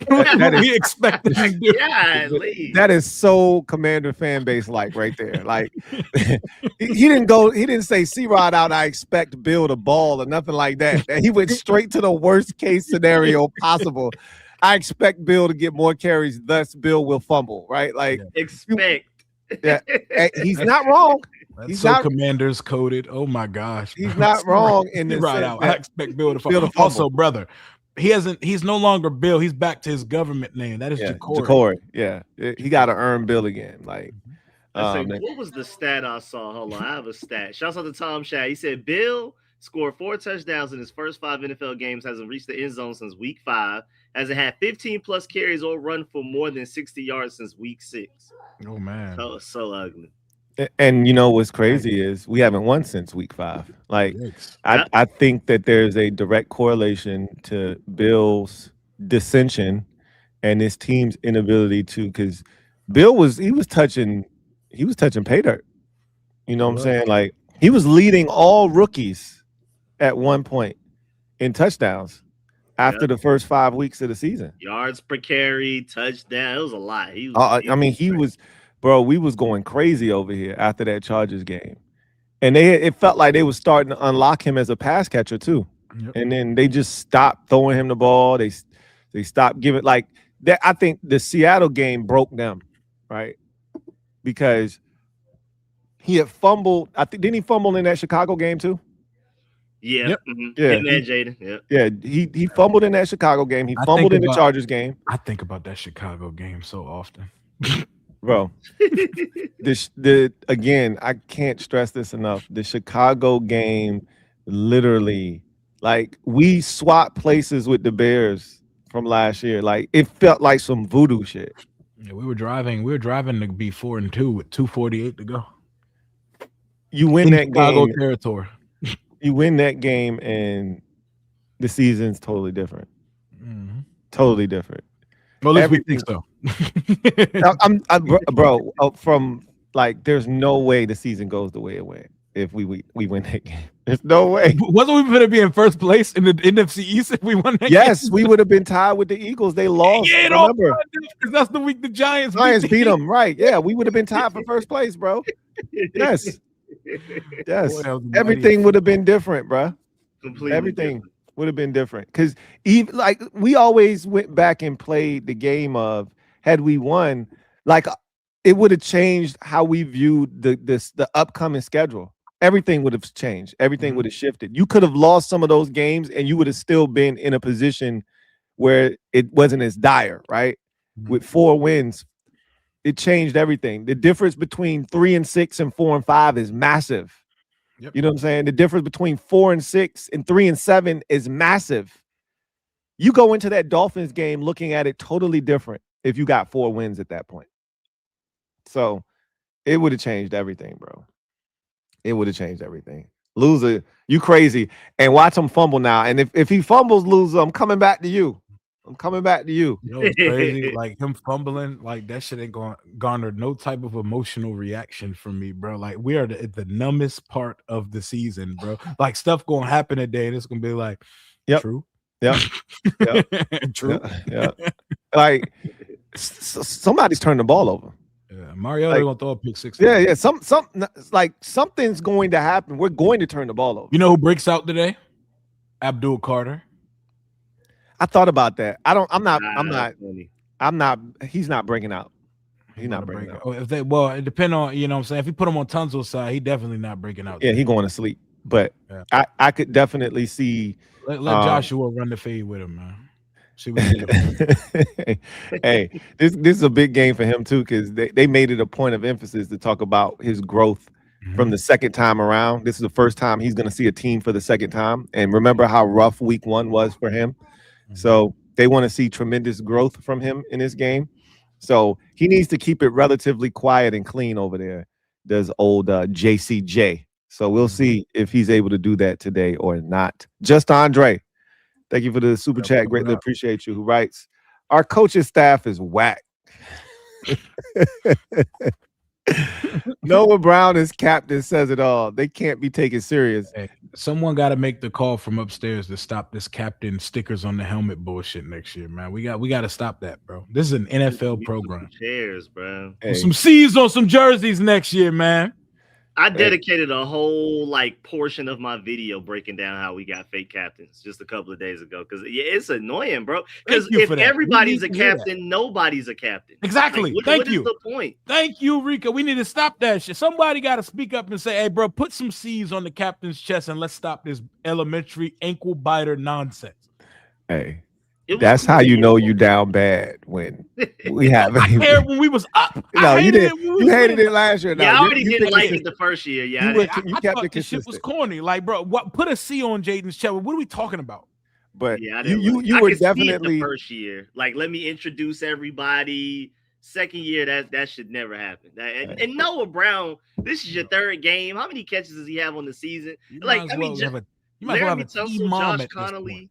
We expect him to do. That is so Commander fan base like right there. Like he didn't say C-Rod out. I expect Bill to ball or nothing like that. He went straight to the worst case scenario possible. I expect Bill to get more carries, thus Bill will fumble. Right? Like expect. Yeah, he's not wrong. He's not Commanders coded. Oh my gosh, he's not wrong in this. Right out. I expect Bill to fumble. Also, brother, he's no longer Bill. He's back to his government name. That is Jacory. Yeah, he got to earn Bill again. Like, what was the stat I saw? Hold on, I have a stat. Shouts out to Tom Shad. He said Bill scored 4 touchdowns in his first 5 NFL games. Hasn't reached the end zone since week 5. Hasn't had 15 plus carries or run for more than 60 yards since week 6. Oh man, so ugly. And you know what's crazy is we haven't won since week 5. Like, I think that there's a direct correlation to Bill's dissension and his team's inability to, because Bill was touching pay dirt. You know what I'm saying? Like, he was leading all rookies at one point in touchdowns after the first 5 weeks of the season. Yards per carry, touchdown. It was a lot. He was Bro, we was going crazy over here after that Chargers game. And it felt like they was starting to unlock him as a pass catcher too. Yep. And then they just stopped throwing him the ball. They stopped giving like that. I think the Seattle game broke them, right? Because he had fumbled. I think didn't he fumble in that Chicago game too? Yeah. Yep. Mm-hmm. Yeah. Jaden. Yep. Yeah. He fumbled in that Chicago game. He fumbled in the Chargers game. I think about that Chicago game so often. Bro, again, I can't stress this enough. The Chicago game, literally, like we swapped places with the Bears from last year. Like it felt like some voodoo shit. Yeah, we were driving to be 4-2 with 2:48 to go. You win that Chicago game, territory. You win that game, and the season's totally different. Mm-hmm. Totally different. Well, at least we think so. Bro, from like, there's no way the season goes the way it went if we win that game. There's no way. Wasn't we going to be in first place in the NFC East if we won that game? Yes, we would have been tied with the Eagles. They lost. Yeah, remember? Because that's the week the Giants beat them. Right. Yeah, we would have been tied for first place, bro. Yes. Yes. Boy, everything would have been different, bro. Completely everything. Different. Would have been different because even like we always went back and played the game of had we won, like it would have changed how we viewed the upcoming schedule. Everything would have changed. Everything would have shifted. You could have lost some of those games and you would have still been in a position where it wasn't as dire, right? With 4 wins, it changed everything. The difference between 3-6 and 4-5 is massive. Yep. You know what I'm saying? The difference between 4-6 and 3-7 is massive. You go into that Dolphins game looking at it totally different if you got 4 wins at that point. So it would have changed everything, bro. It would have changed everything. Loser, you crazy. And watch him fumble now. And if he fumbles, loser, I'm coming back to you. I'm coming back to you. You know what's crazy? Like him fumbling, like that shit ain't going to garner no type of emotional reaction from me, bro. Like we are the numbest part of the season, bro. Like stuff going to happen today, and it's going to be like, true. Yeah. True. Yeah. Like somebody's turned the ball over. Yeah, Mariota going to throw a pick 6. Yeah. Something's going to happen. We're going to turn the ball over. You know who breaks out today? Abdul Carter. I thought about that. I'm not. He's not breaking out. He's not breaking out. It depends on, you know what I'm saying? If you put him on Tunzel's side, he definitely not breaking out. Yeah, he going to sleep. But I could definitely see. Let Joshua run the fade with him, man. See what he Hey, this is a big game for him too, because they made it a point of emphasis to talk about his growth from the second time around. This is the first time he's going to see a team for the second time. And remember how rough week 1 was for him. So they want to see tremendous growth from him in this game. So he needs to keep it relatively quiet and clean over there. Does old JCJ. So we'll see if he's able to do that today or not. Just Andre, thank you for the super chat. Greatly appreciate you. Who writes, our coaching staff is whack. Noah Brown as captain says it all. They can't be taken serious. Hey, someone got to make the call from upstairs to stop this captain stickers on the helmet bullshit next year, man. We got to stop that, bro. This is an NFL program. Chairs, bro. Hey. Some C's on some jerseys next year, man. I dedicated a whole portion of my video breaking down how we got fake captains just a couple of days ago because it's annoying, bro. Because if everybody's a captain, nobody's a captain. Exactly. What is the point? Thank you, Rico. We need to stop that shit. Somebody got to speak up and say, "Hey, bro, put some C's on the captain's chest and let's stop this elementary ankle biter nonsense." Hey. That's how you know you down bad when we have. I cared when we was up. No, you did. You hated it last year. Yeah, I already didn't like it the first year. Yeah, I thought this shit was corny. Like, bro, put a C on Jaden's chest. What are we talking about? But yeah, you were definitely the first year. Like, let me introduce everybody. Second year, that should never happen. And Noah Brown, this is your third game. How many catches does he have on the season? You might as well have a team mom Josh Connolly.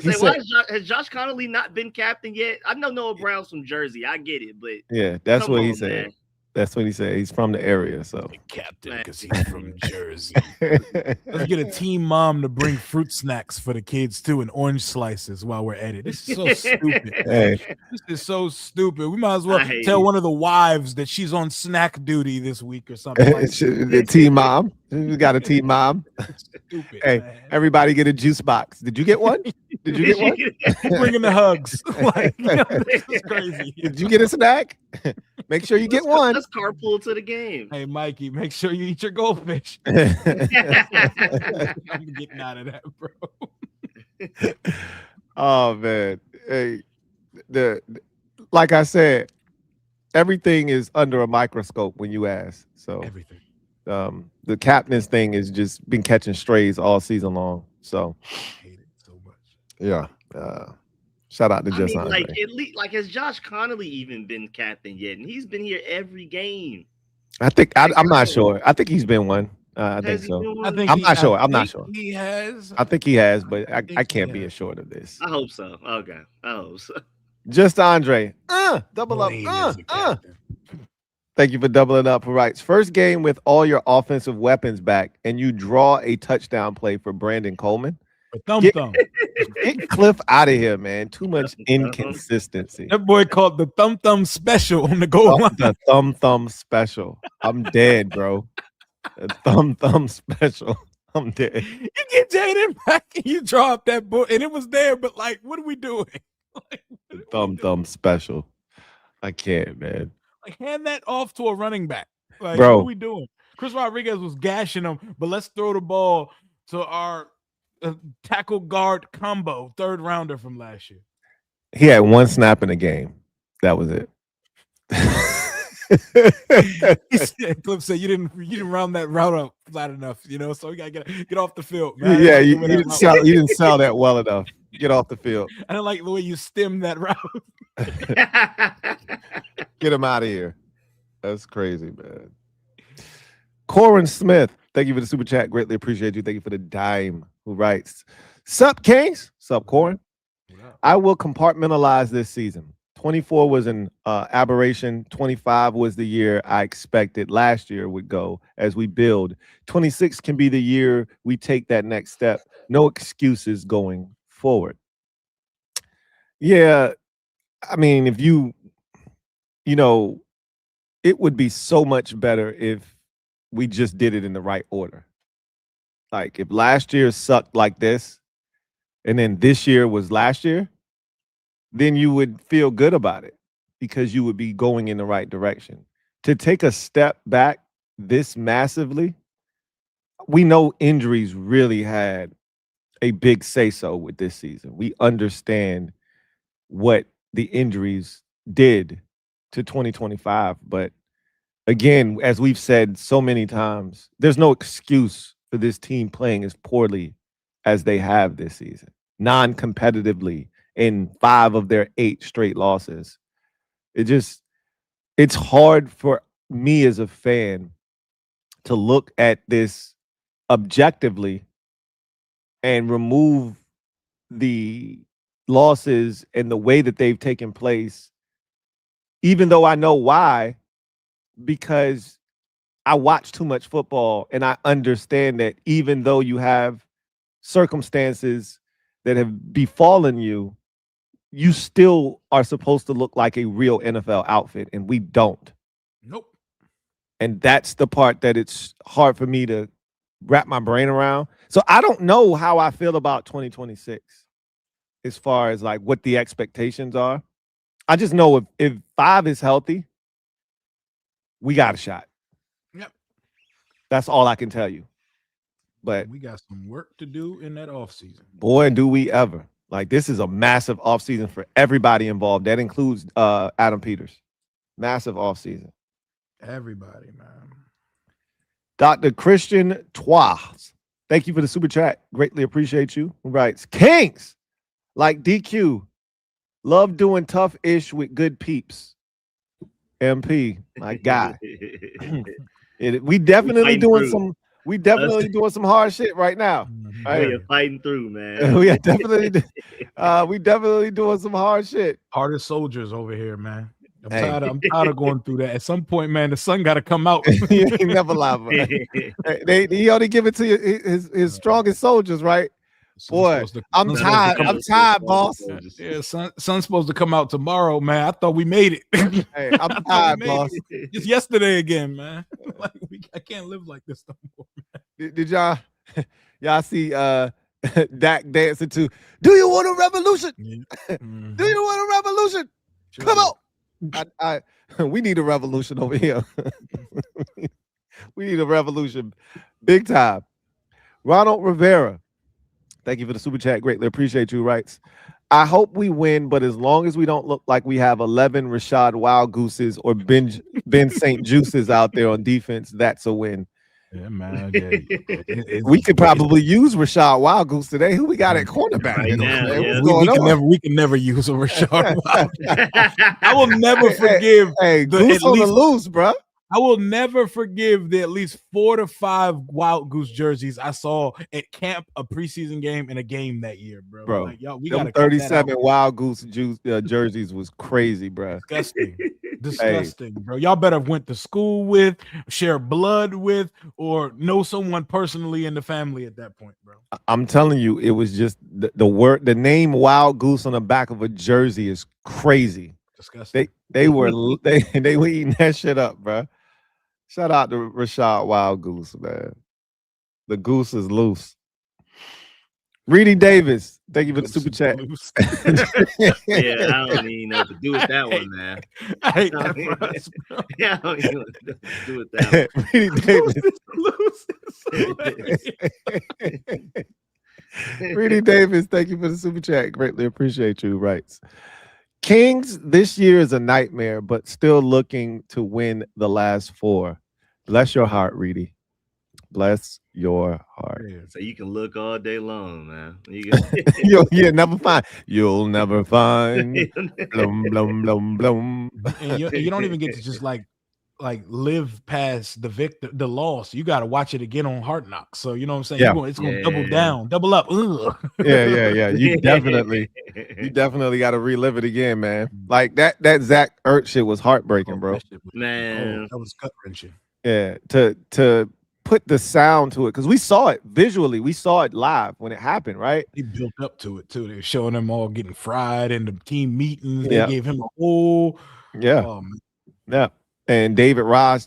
Why has Josh Connolly not been captain yet? I know Noah Brown's from Jersey. I get it, but yeah, that's what he said. Man. That's what he said. He's from the area, so captain because he's from Jersey. Let's get a team mom to bring fruit snacks for the kids too and orange slices while we're at it. This is so stupid. Hey. This is so stupid. We might as well tell one of the wives that she's on snack duty this week or something. Like the team mom. We got a team mom. Stupid. Hey, man. Everybody get a juice box. Did you get one? Did you get one? Bringing the hugs. This is crazy. Did you get a snack? Make sure you get one. Let's carpool to the game. Hey, Mikey, make sure you eat your goldfish. I'm getting out of that, bro. Oh man. Hey, like I said, everything is under a microscope when you ask. So everything. The captain's thing has just been catching strays all season long. So I hate it so much. Yeah. Shout out to Just Andre. Has Josh Connolly even been captain yet? And he's been here every game. I think I'm not sure. I think he's been one. I think so. I'm not sure. I'm not sure. He has. I think he has, but I can't be assured of this. I hope so. Okay. I hope so. Just Andre. Double up. Thank you for doubling up for rights. First game with all your offensive weapons back, and you draw a touchdown play for Brandon Coleman. Get Cliff out of here, man. Too much inconsistency. That boy called the thumb special on the goal line. The thumb special. I'm dead, bro. The thumb special. I'm dead. You get Jaden back and you draw up that book, and it was there, but what are we doing? Thumb special. I can't, man. Hand that off to a running back. Bro. What are we doing? Chris Rodriguez was gashing him, but let's throw the ball to our tackle guard combo, third rounder from last year. He had one snap in the game. That was it. Cliff said you didn't round that route up flat enough, so we gotta get off the field, man. Yeah, you didn't sell that well enough. Get off the field. I don't like the way you stemmed that route. Get him out of here. That's crazy, man. Corin Smith, thank you for the super chat. Greatly appreciate you. Thank you for the dime. Who writes, "Sup, Kings? Sup, Corin? I will compartmentalize this season. 24 was an aberration. 25 was the year I expected last year would go as we build. 26 can be the year we take that next step. No excuses going forward." Yeah, I mean, if it would be so much better if we just did it in the right order. Like if last year sucked like this, and then this year was last year, then you would feel good about it because you would be going in the right direction. To take a step back this massively, we know injuries really had a big say-so with this season. We understand what the injuries did to 2025. But again, as we've said so many times, there's no excuse for this team playing as poorly as they have this season, non-competitively in 5 of their 8 straight losses. It's hard for me as a fan to look at this objectively and remove the losses and the way that they've taken place, even though I know why, because I watch too much football and I understand that even though you have circumstances that have befallen you, you still are supposed to look like a real NFL outfit, and we don't. Nope. And that's the part that it's hard for me to wrap my brain around. So I don't know how I feel about 2026 as far as like what the expectations are. I just know if 5 is healthy, we got a shot. Yep. That's all I can tell you. But we got some work to do in that offseason. Boy, do we ever. Like, this is a massive offseason for everybody involved. That includes Adam Peters. Massive offseason. Everybody, man. Dr. Christian Twas. Thank you for the super chat. Greatly appreciate you. Who writes, Kings, like DQ, love doing tough-ish with good peeps. MP, my guy. We definitely doing some doing some hard shit right now. Right? We are fighting through, man. we definitely doing some hard shit. Hardest soldiers over here, man. I'm tired of going through that. At some point, man, the sun got to come out. He ain't never lie, bro. He only give it to his strongest soldiers, right? Boy, I'm tired, boss. Yeah, sun's supposed to come out tomorrow, man. I thought we made it. Hey, I'm tired, boss. Just yesterday again, man. Like, I can't live like this no more, man. Did y'all see Dak dancing to "Do You Want a Revolution"? Mm-hmm. Do you want a revolution? Sure. Come on. We need a revolution over here. We need a revolution big time. Ronald Rivera, thank you for the super chat. Greatly appreciate you. Writes, I hope we win, but as long as we don't look like we have 11 Rashad Wild Gooses or Ben St. Juices out there on defense, that's a win. Yeah, man. Yeah. We could probably use Rashad Wild Goose today. Who we got at cornerback? Right now, we can never use a Rashad Wild. I will never forgive. Hey, Goose on the loose, bro. I will never forgive the at least 4 to 5 Wild Goose jerseys I saw at camp, a preseason game, and a game that year, bro. Like, y'all, we got 37 Wild Goose jerseys was crazy, bro. Disgusting, bro. Y'all better went to school with, share blood with, or know someone personally in the family at that point, bro. I'm telling you, it was just the name Wild Goose on the back of a jersey is crazy. Disgusting. They were eating that shit up, bro. Shout out to Rashad Wild Goose, man. The goose is loose. Reedy Davis, thank you for the super chat. Yeah, I don't even know what to do with that one, man. I hate that for us, bro. Yeah, I don't even know what to do with that one. Reedy Davis. Reedy Davis, thank you for the super chat. Greatly appreciate you. Writes, Kings this year is a nightmare, but still looking to win the last 4. Bless your heart, Reedy. Bless your heart. So you can look all day long, man. You'll never find. You'll never find. Blum, blum, blum, blum. And you don't even get to just like live past the loss. You got to watch it again on Hard Knocks. So you know what I'm saying? Yeah. It's going to double down, double up. Yeah. You definitely got to relive it again, man. Like that Zach Ertz shit was heartbreaking, bro. Man, that was gut wrenching. Yeah, to put the sound to it, because we saw it visually, we saw it live when it happened, right? He built up to it too. They were showing them all getting fried in the team meetings. They gave him a whole yeah. And David Ross,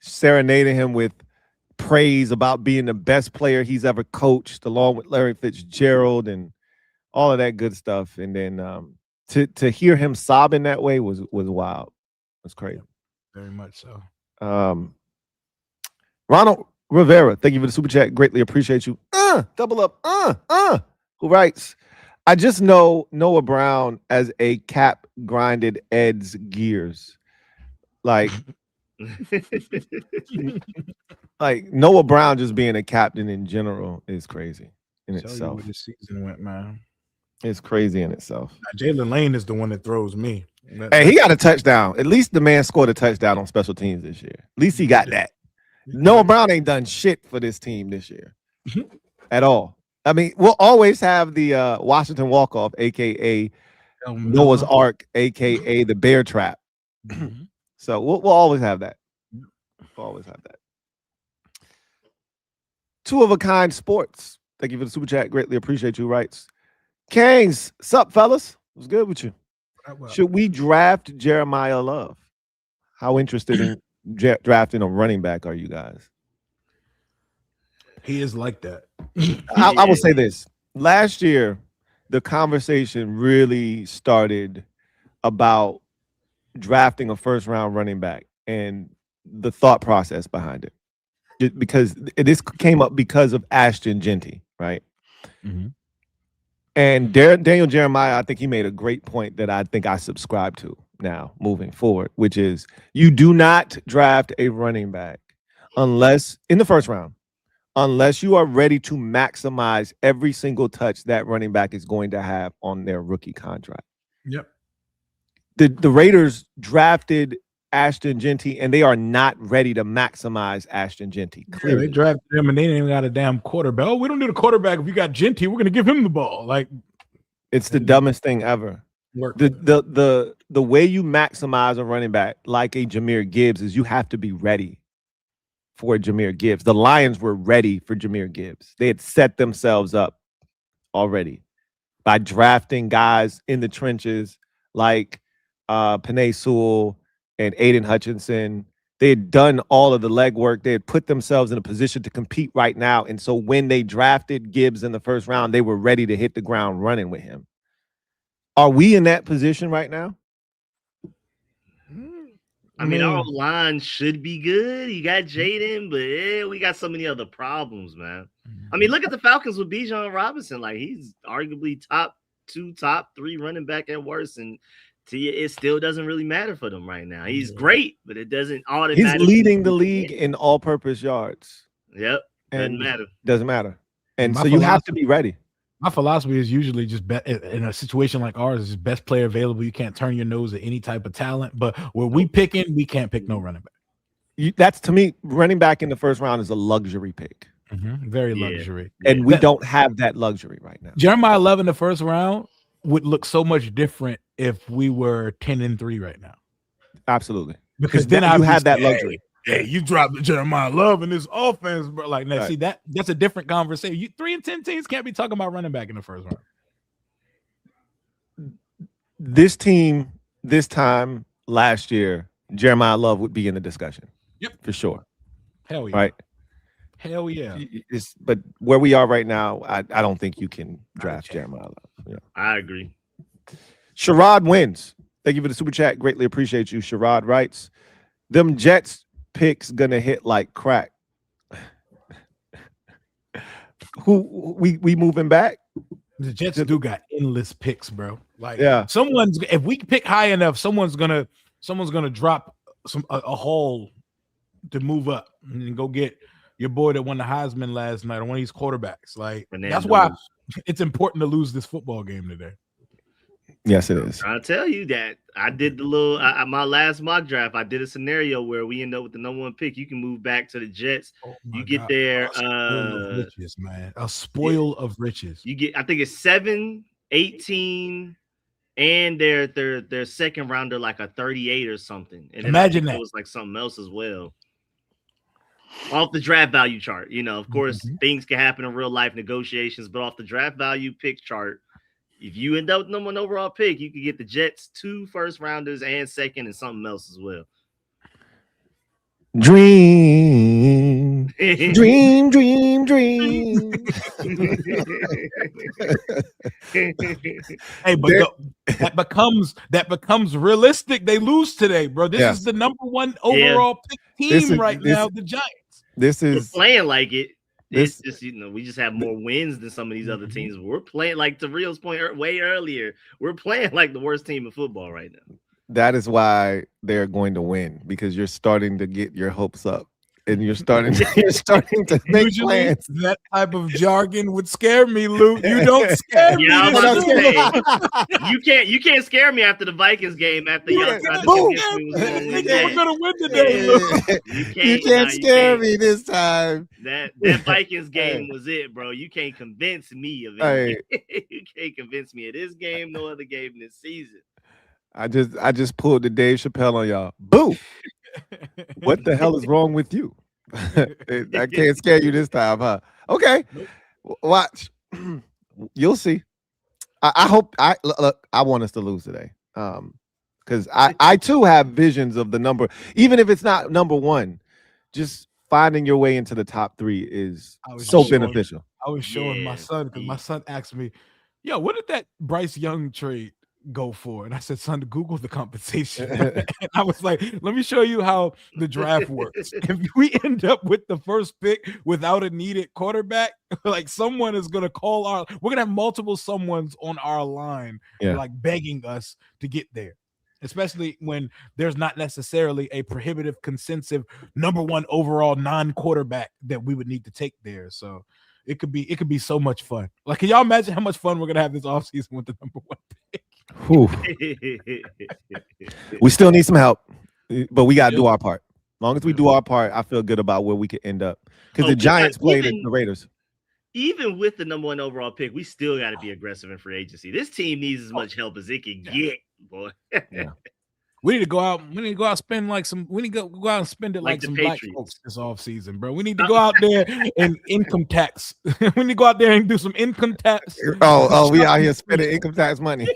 serenading him with praise about being the best player he's ever coached, along with Larry Fitzgerald and all of that good stuff. And then to hear him sobbing that way was wild. That's crazy. Very much so. Ronald Rivera, thank you for the super chat. Greatly appreciate you. Double up. Who writes, I just know Noah Brown as a cap grinded Ed's gears. Like Noah Brown just being a captain in general is crazy in itself. Where this season went, man. It's crazy in itself. Jalen Lane is the one that throws me. Hey, he got a touchdown. At least the man scored a touchdown on special teams this year. At least he got that. Noah Brown ain't done shit for this team this year at all. I mean, we'll always have the Washington walk-off, a.k.a. Noah's Ark, a.k.a. the Bear Trap. So we'll always have that. We'll always have that. Two of a kind sports. Thank you for the super chat. Greatly appreciate you. Writes Canes, sup, fellas? What's good with you? Should we draft Jeremiah Love? How interested in drafting a running back are you guys? He is like that. I will say this. Last year, the conversation really started about drafting a first-round running back and the thought process behind it. Because this came up because of Ashton Genty, right? Mm-hmm. And Daniel Jeremiah, I think he made a great point that I think I subscribe to now moving forward, which is you do not draft a running back unless in the first round, unless you are ready to maximize every single touch that running back is going to have on their rookie contract. Yep. The Raiders drafted Ashton Genty, and they are not ready to maximize Ashton Genty. Clearly. Yeah, they drafted him, and they didn't even got a damn quarterback. Oh, we don't need a quarterback. If you got Genty, we're going to give him the ball. Like, it's the dumbest thing ever. The way you maximize a running back like a Jahmyr Gibbs is you have to be ready for Jahmyr Gibbs. The Lions were ready for Jahmyr Gibbs. They had set themselves up already by drafting guys in the trenches like Penei Sewell and Aiden Hutchinson. They had done all of the legwork. They had put themselves in a position to compete right now. And so when they drafted Gibbs in the first round, they were ready to hit the ground running with him. Are we in that position right now? I mean, our line should be good. You got Jaden, but we got so many other problems, man. I mean, look at the Falcons with Bijan Robinson. Like, he's arguably top 2, top 3 running back at worst. And to you, it still doesn't really matter for them right now. He's great, but it doesn't automatically. He's leading the league in all-purpose yards. Yep, doesn't matter. Doesn't matter. And so you have to be ready. My philosophy is usually just in a situation like ours, is best player available. You can't turn your nose at any type of talent. But where we picking, we can't pick no running back. That's, to me, running back in the first round is a luxury pick. Mm-hmm. Very luxury. And we don't have that luxury right now. Jeremiah Love in the first round would look so much different if we were 10-3 right now. Absolutely. Because then you had that luxury. Hey, you dropped Jeremiah Love in this offense, bro. Like, now, see, that's a different conversation. You 3-10 teams can't be talking about running back in the first round. This team, this time last year, Jeremiah Love would be in the discussion. Yep. For sure. Hell yeah. Right? Hell yeah. But where we are right now, I don't think you can draft Jeremiah Love. Yeah. I agree. Sherrod wins. Thank you for the super chat. Greatly appreciate you. Sherrod writes, them Jets picks gonna hit like crack. Who we moving back? The Jets do got endless picks, bro. Like, if we pick high enough, someone's gonna drop a haul to move up and go get your boy that won the Heisman last night or one of these quarterbacks. Like, that's why it's important to lose this football game today. Yes, it is. I'll tell you that I did the little my last mock draft. I did a scenario where we end up with the number 1 pick. You can move back to the Jets. You get there. Riches, man. A spoil of riches. You get, I think it's 7, 18, and their second rounder like a 38 or something. And imagine that it was like something else as well. Off the draft value chart, of course, things can happen in real life negotiations, but off the draft value pick chart. If you end up with number 1 overall pick, you could get the Jets 2 first rounders and second and something else as well. Dream, dream, dream, dream. Hey, but that becomes realistic. They lose today, bro. This is the number 1 overall pick team now. The Giants. We're playing like it. It's just, we just have more wins than some of these other teams. We're playing, like to Rio's point way earlier, we're playing like the worst team in football right now. That is why they're going to win, because you're starting to get your hopes up and you're starting to make plans. That type of jargon would scare me, Lou. You don't scare me. I'm about to say, you can't scare me after the Vikings game. After y'all tried to convince me we're gonna win today, Lou. You can't scare me this time. That Vikings game was it, bro. You can't convince me of it. You can't convince me of this game, no other game this season. I just pulled the Dave Chappelle on y'all. Boo! What the hell is wrong with you? I can't scare you this time, huh? Okay, Nope. watch. You'll see. I hope. Look. I want us to lose today. Because I too have visions of the number, even if it's not number one. Just finding your way into the top 3 is so beneficial. I was showing my son because my son asked me, "Yo, what did that Bryce Young trade go for?" And I said, "Son, Google the compensation." And I was like, "Let me show you how the draft works. If we end up with the first pick without a needed quarterback, like someone is gonna call we're gonna have multiple someones on our line, like begging us to get there." Especially when there's not necessarily a prohibitive consensus number 1 overall non-quarterback that we would need to take there. So it could be so much fun. Like, can y'all imagine how much fun we're gonna have this offseason with the number 1 pick? We still need some help, but we gotta do our part. As long as we do our part, I feel good about where we could end up. Because the Giants played the Raiders. Even with the number 1 overall pick, we still got to be aggressive in free agency. This team needs as much help as it can get, boy. We need to go out. We need to go out and spend like some. We need to go out and spend it like some Patriots. Black folks this offseason, bro. We need to go out there and income tax. We need to go out there and do some income tax. Oh, we out here spending income tax money.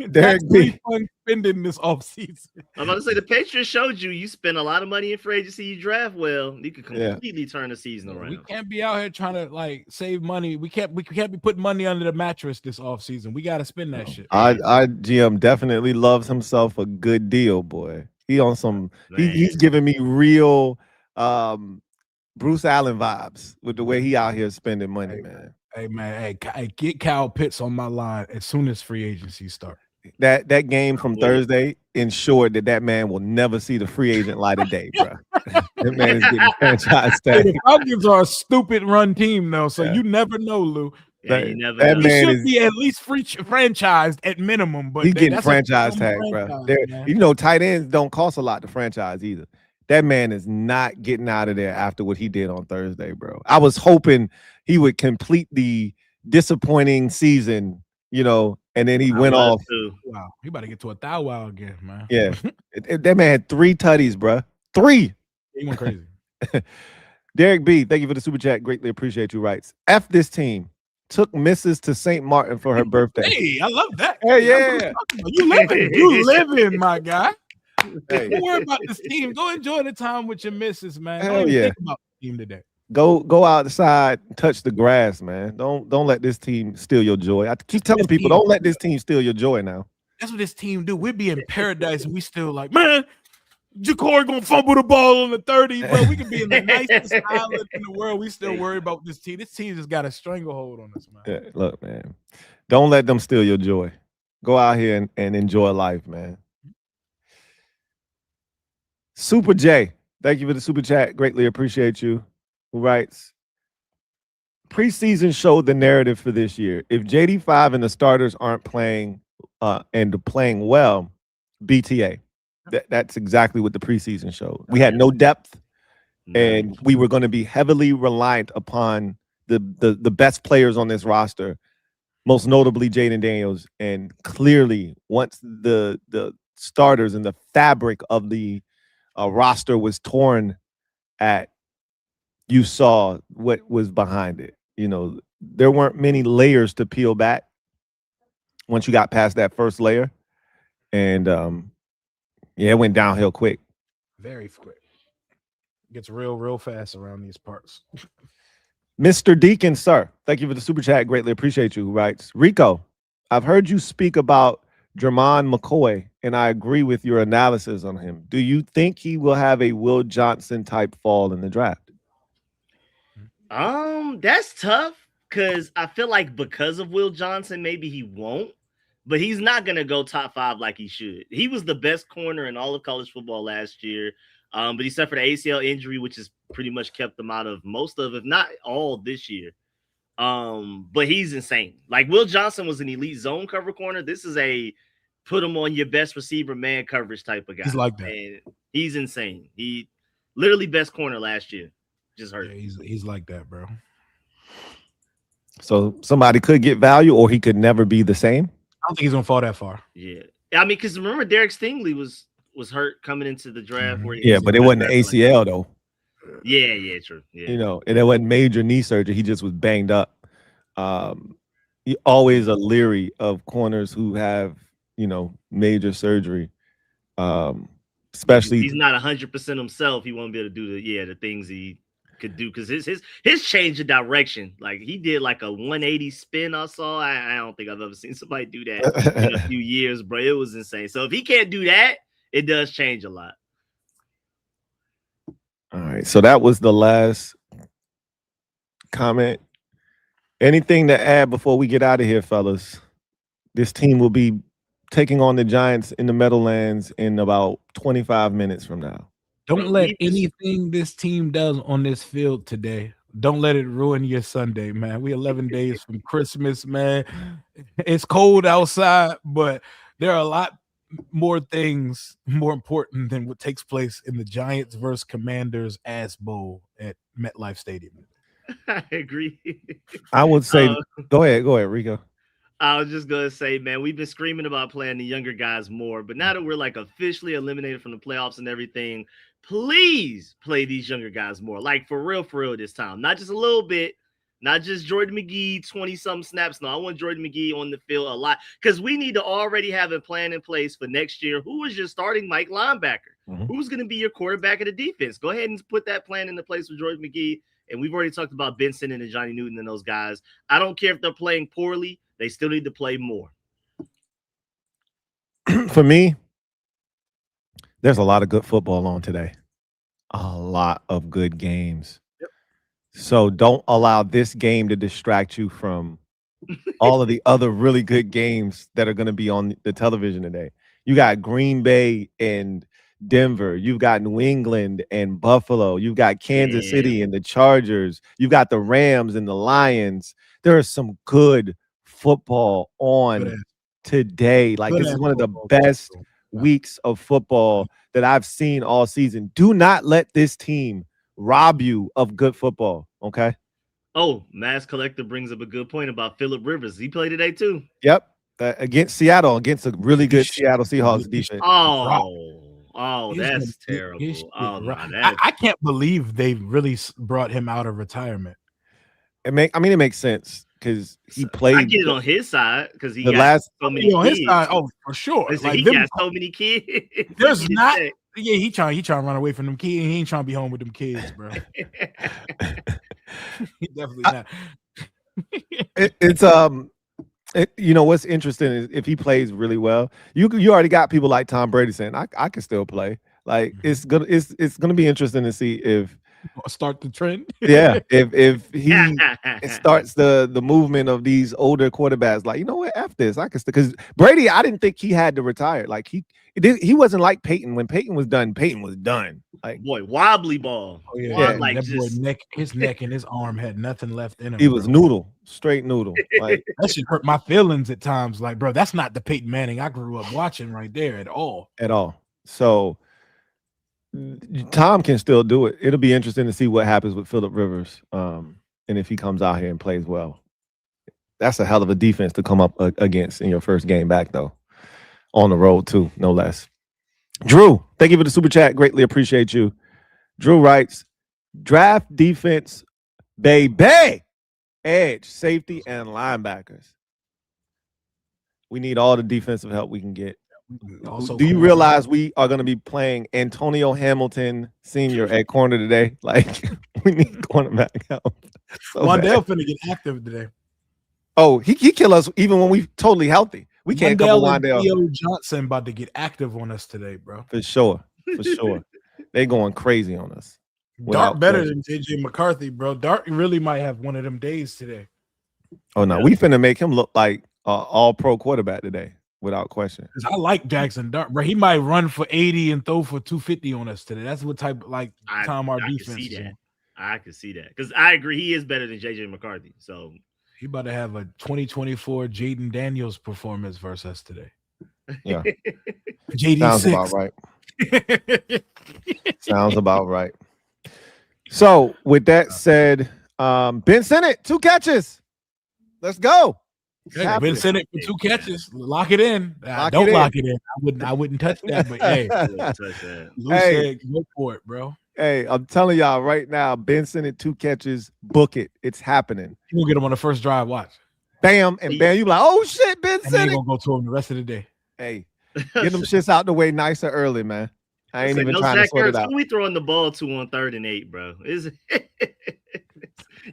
Derek B. Fun spending this offseason. I'm about to say the Patriots showed you spend a lot of money in free agency. You draft well, you can completely turn the season around. We can't be out here trying to like save money. We can't be putting money under the mattress this offseason. We got to spend that shit. Our GM definitely loves himself a good deal, boy. He on some. He's giving me real Bruce Allen vibes with the way he out here spending money, man. Hey man, hey, get Kyle Pitts on my line as soon as free agency starts. That game from Thursday ensured that man will never see the free agent light of day, bro. That man is getting franchise tag. The Falcons are a stupid run team, though, so you never know, Lou. You never that know. man should be at least franchised at minimum, but he's getting franchise tag, bro. Tight ends don't cost a lot to franchise either. That man is not getting out of there after what he did on Thursday, bro. I was hoping he would complete the disappointing season, and then he went off. Wow, he about to get to a thou wow again, man. Yeah, that man had 3 tutties, bro. 3. He went crazy. Derek B, thank you for the super chat. Greatly appreciate you. Writes, F this team. Took Mrs. to St. Martin for her birthday. Hey, I love that. Hey, yeah. You living, my guy. Hey. Don't worry about this team. Go enjoy the time with your missus, man. Don't even think about the team today. Go outside, touch the grass, man. Don't let this team steal your joy. I keep telling people, don't let this team steal your joy now. That's what this team do. We'd be in paradise and we still like, man, Ja'Cory gonna fumble the ball on the 30, bro. We could be in the nicest island in the world. We still worry about this team. This team just got a stranglehold on us, man. Yeah, look, man. Don't let them steal your joy. Go out here and enjoy life, man. Super J, thank you for the super chat. Greatly appreciate you. Who writes, preseason showed the narrative for this year. If JD5 and the starters aren't playing and playing well, BTA. That's exactly what the preseason showed. We had no depth, and we were going to be heavily reliant upon the best players on this roster, most notably Jaden Daniels. And clearly, once the starters and the fabric of the roster was torn at, you saw what was behind it. There weren't many layers to peel back once you got past that first layer. And it went downhill quick. Very quick. Gets real fast around these parts. Mr. Deacon, sir, thank you for the super chat. Greatly appreciate you. Who writes, Rico, I've heard you speak about Jermon McCoy, and I agree with your analysis on him. Do you think he will have a Will Johnson type fall in the draft? That's tough because I feel like because of Will Johnson, maybe he won't, but he's not going to go top 5 like he should. He was the best corner in all of college football last year, but he suffered an ACL injury, which has pretty much kept him out of most of, if not all, this year. But he's insane. Like, Will Johnson was an elite zone cover corner. This is a put him on your best receiver man coverage type of guy. He's like that. And he's insane. He literally best corner last year. Just hurt. Yeah, he's like that, bro. So somebody could get value, or he could never be the same. don't think he's gonna fall that far. Yeah, I mean, because remember Derek Stingley was hurt coming into the draft. Where Yeah, but it wasn't the ACL though. Yeah, true. Yeah, you know, and it wasn't major knee surgery. He just was banged up. You always are leery of corners who have, you know, major surgery. Especially he's not 100% himself. He won't be able to do the things he could do because his change of direction, like he did like a 180 spin. I saw. I don't think I've ever seen somebody do that in a few years, bro. It was insane. So if he can't do that, it does change a lot. All right, so that was the last comment. Anything to add before we get out of here, fellas? This team will be taking on the Giants in the Meadowlands in about 25 minutes from now. Don't let anything this team does on this field today, don't let it ruin your Sunday, man. We 11 days from Christmas, man. It's cold outside, but there are a lot more things more important than what takes place in the Giants versus Commanders ass bowl at MetLife Stadium. I agree. I would say, go ahead, Rico. I was just gonna say, man, we've been screaming about playing the younger guys more, but now that we're like officially eliminated from the playoffs and everything, please play these younger guys more. Like for real this time. Not just a little bit, not just Jordan McGee 20-something snaps. No, I want Jordan McGee on the field a lot because we need to already have a plan in place for next year. Who is your starting Mike linebacker? Mm-hmm. Who's going to be your quarterback of the defense? Go ahead and put that plan into place for Jordan McGee. And we've already talked about Ben Sinnott and Johnny Newton and those guys. I don't care if they're playing poorly. They still need to play more. For me, there's a lot of good football on today. A lot of good games. Yep. So don't allow this game to distract you from all of the other really good games that are going to be on the television today. You got Green Bay and Denver. You've got New England and Buffalo. You've got Kansas City and the Chargers. You've got the Rams and the Lions. There is some good football on today. Like this is one of the best weeks of football that I've seen all season. Do not let this team rob you of good football. Okay. Oh, Mass Collector brings up a good point about Phillip Rivers. He played today too. Yep. Against Seattle, against a really good Seattle Seahawks defense. Oh, that's terrible. Oh, no, I can't believe they really brought him out of retirement. It makes sense because he played. I get it on his side because he got so many kids. On his side, for sure. Like he got so many kids. There's not. Yeah, he trying to run away from them kids. He ain't trying to be home with them kids, bro. He definitely not. You know what's interesting is if he plays really well, you already got people like Tom Brady saying I can still play. Like it's gonna be interesting to see if start the trend. Yeah, if he starts the movement of these older quarterbacks, like, you know what, F this, I can because Brady, I didn't think he had to retire. Like he wasn't like Peyton. When Peyton was done, Peyton was done. Like wobbly ball. Oh, yeah. Like that boy his neck and his arm had nothing left in him. He was straight noodle. Like that should hurt my feelings at times. Like, bro, that's not the Peyton Manning I grew up watching right there at all. So Tom can still do it. It'll be interesting to see what happens with Phillip Rivers, and if he comes out here and plays well. That's a hell of a defense to come up against in your first game back, though. On the road, too, no less. Drew, thank you for the super chat. Greatly appreciate you. Drew writes, draft defense, baby, edge, safety, and linebackers. We need all the defensive help we can get. Also, do you realize we are going to be playing Antonio Hamilton Sr. at corner today? Like, we need cornerback help. Wandale finna get active today. Oh, he kill us even when we totally healthy. We can't cover Wandale. Theo Johnson about to get active on us today, bro. For sure. They going crazy on us. Dart better than JJ McCarthy, bro. Dart really might have one of them days today. Oh no, we finna make him look like all-pro quarterback today. Without question. I like Jackson Dart, bro. He might run for 80 and throw for 250 on us today. That's what type of time our defense is. I can see that. Because I agree he is better than JJ McCarthy. So he about to have a 2024 Jaden Daniels performance versus us today. Yeah. JD sounds about right. Sounds about right. So with that said, Ben Sinnott, 2 catches. Let's go. Hey, been Sinnott for 2 catches. Lock it in. Lock It in. I wouldn't touch that. But hey, Lou said, go for it, bro. Hey, I'm telling y'all right now, Ben Sinnott 2 catches, book it. It's happening. You'll get him on the first drive. Watch. Bam and bam. You like, oh shit, Ben And Sinnott. ain't gonna go to him the rest of the day. Hey, get them shits out the way nicer early, man. I ain't even trying to sort it out. Who we throwing the ball to on 3rd and 8, bro?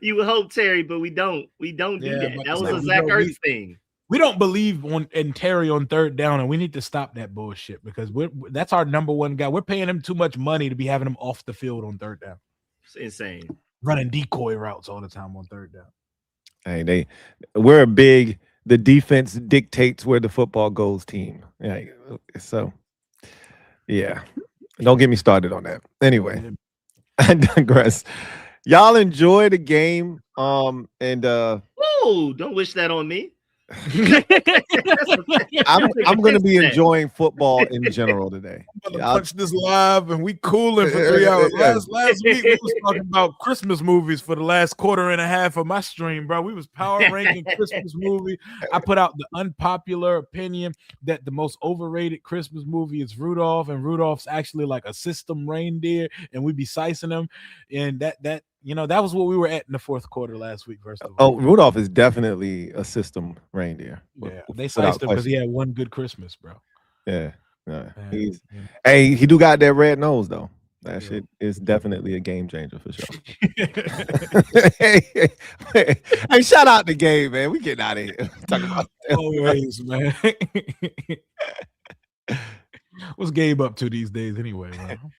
You would hope, Terry, but we don't. We don't do that. That was a Zach Ertz thing. We don't believe in Terry on 3rd down, and we need to stop that bullshit because that's our number one guy. We're paying him too much money to be having him off the field on 3rd down. It's insane. Running decoy routes all the time on 3rd down. Hey, we're a big the defense dictates where the football goes team. Yeah, so yeah. Don't get me started on that. Anyway, I digress. Y'all enjoy the game. Don't wish that on me. I'm going to be enjoying football in general today. I'm about to punch this live, and we cooling for 3 hours. Last week we was talking about Christmas movies for the last quarter and a half of my stream, bro. We was power ranking Christmas movie. I put out the unpopular opinion that the most overrated Christmas movie is Rudolph, and Rudolph's actually like a system reindeer, and we be sicing him, and that was what we were at in the 4th quarter last week. First of all, Rudolph is definitely a system reindeer. Yeah, they sized him because he had one good Christmas, bro. Yeah. Hey, he do got that red nose though. That shit is definitely a game changer for sure. hey, shout out to Gabe, man. We getting out of here. Talking about always, man. What's Gabe up to these days anyway, man?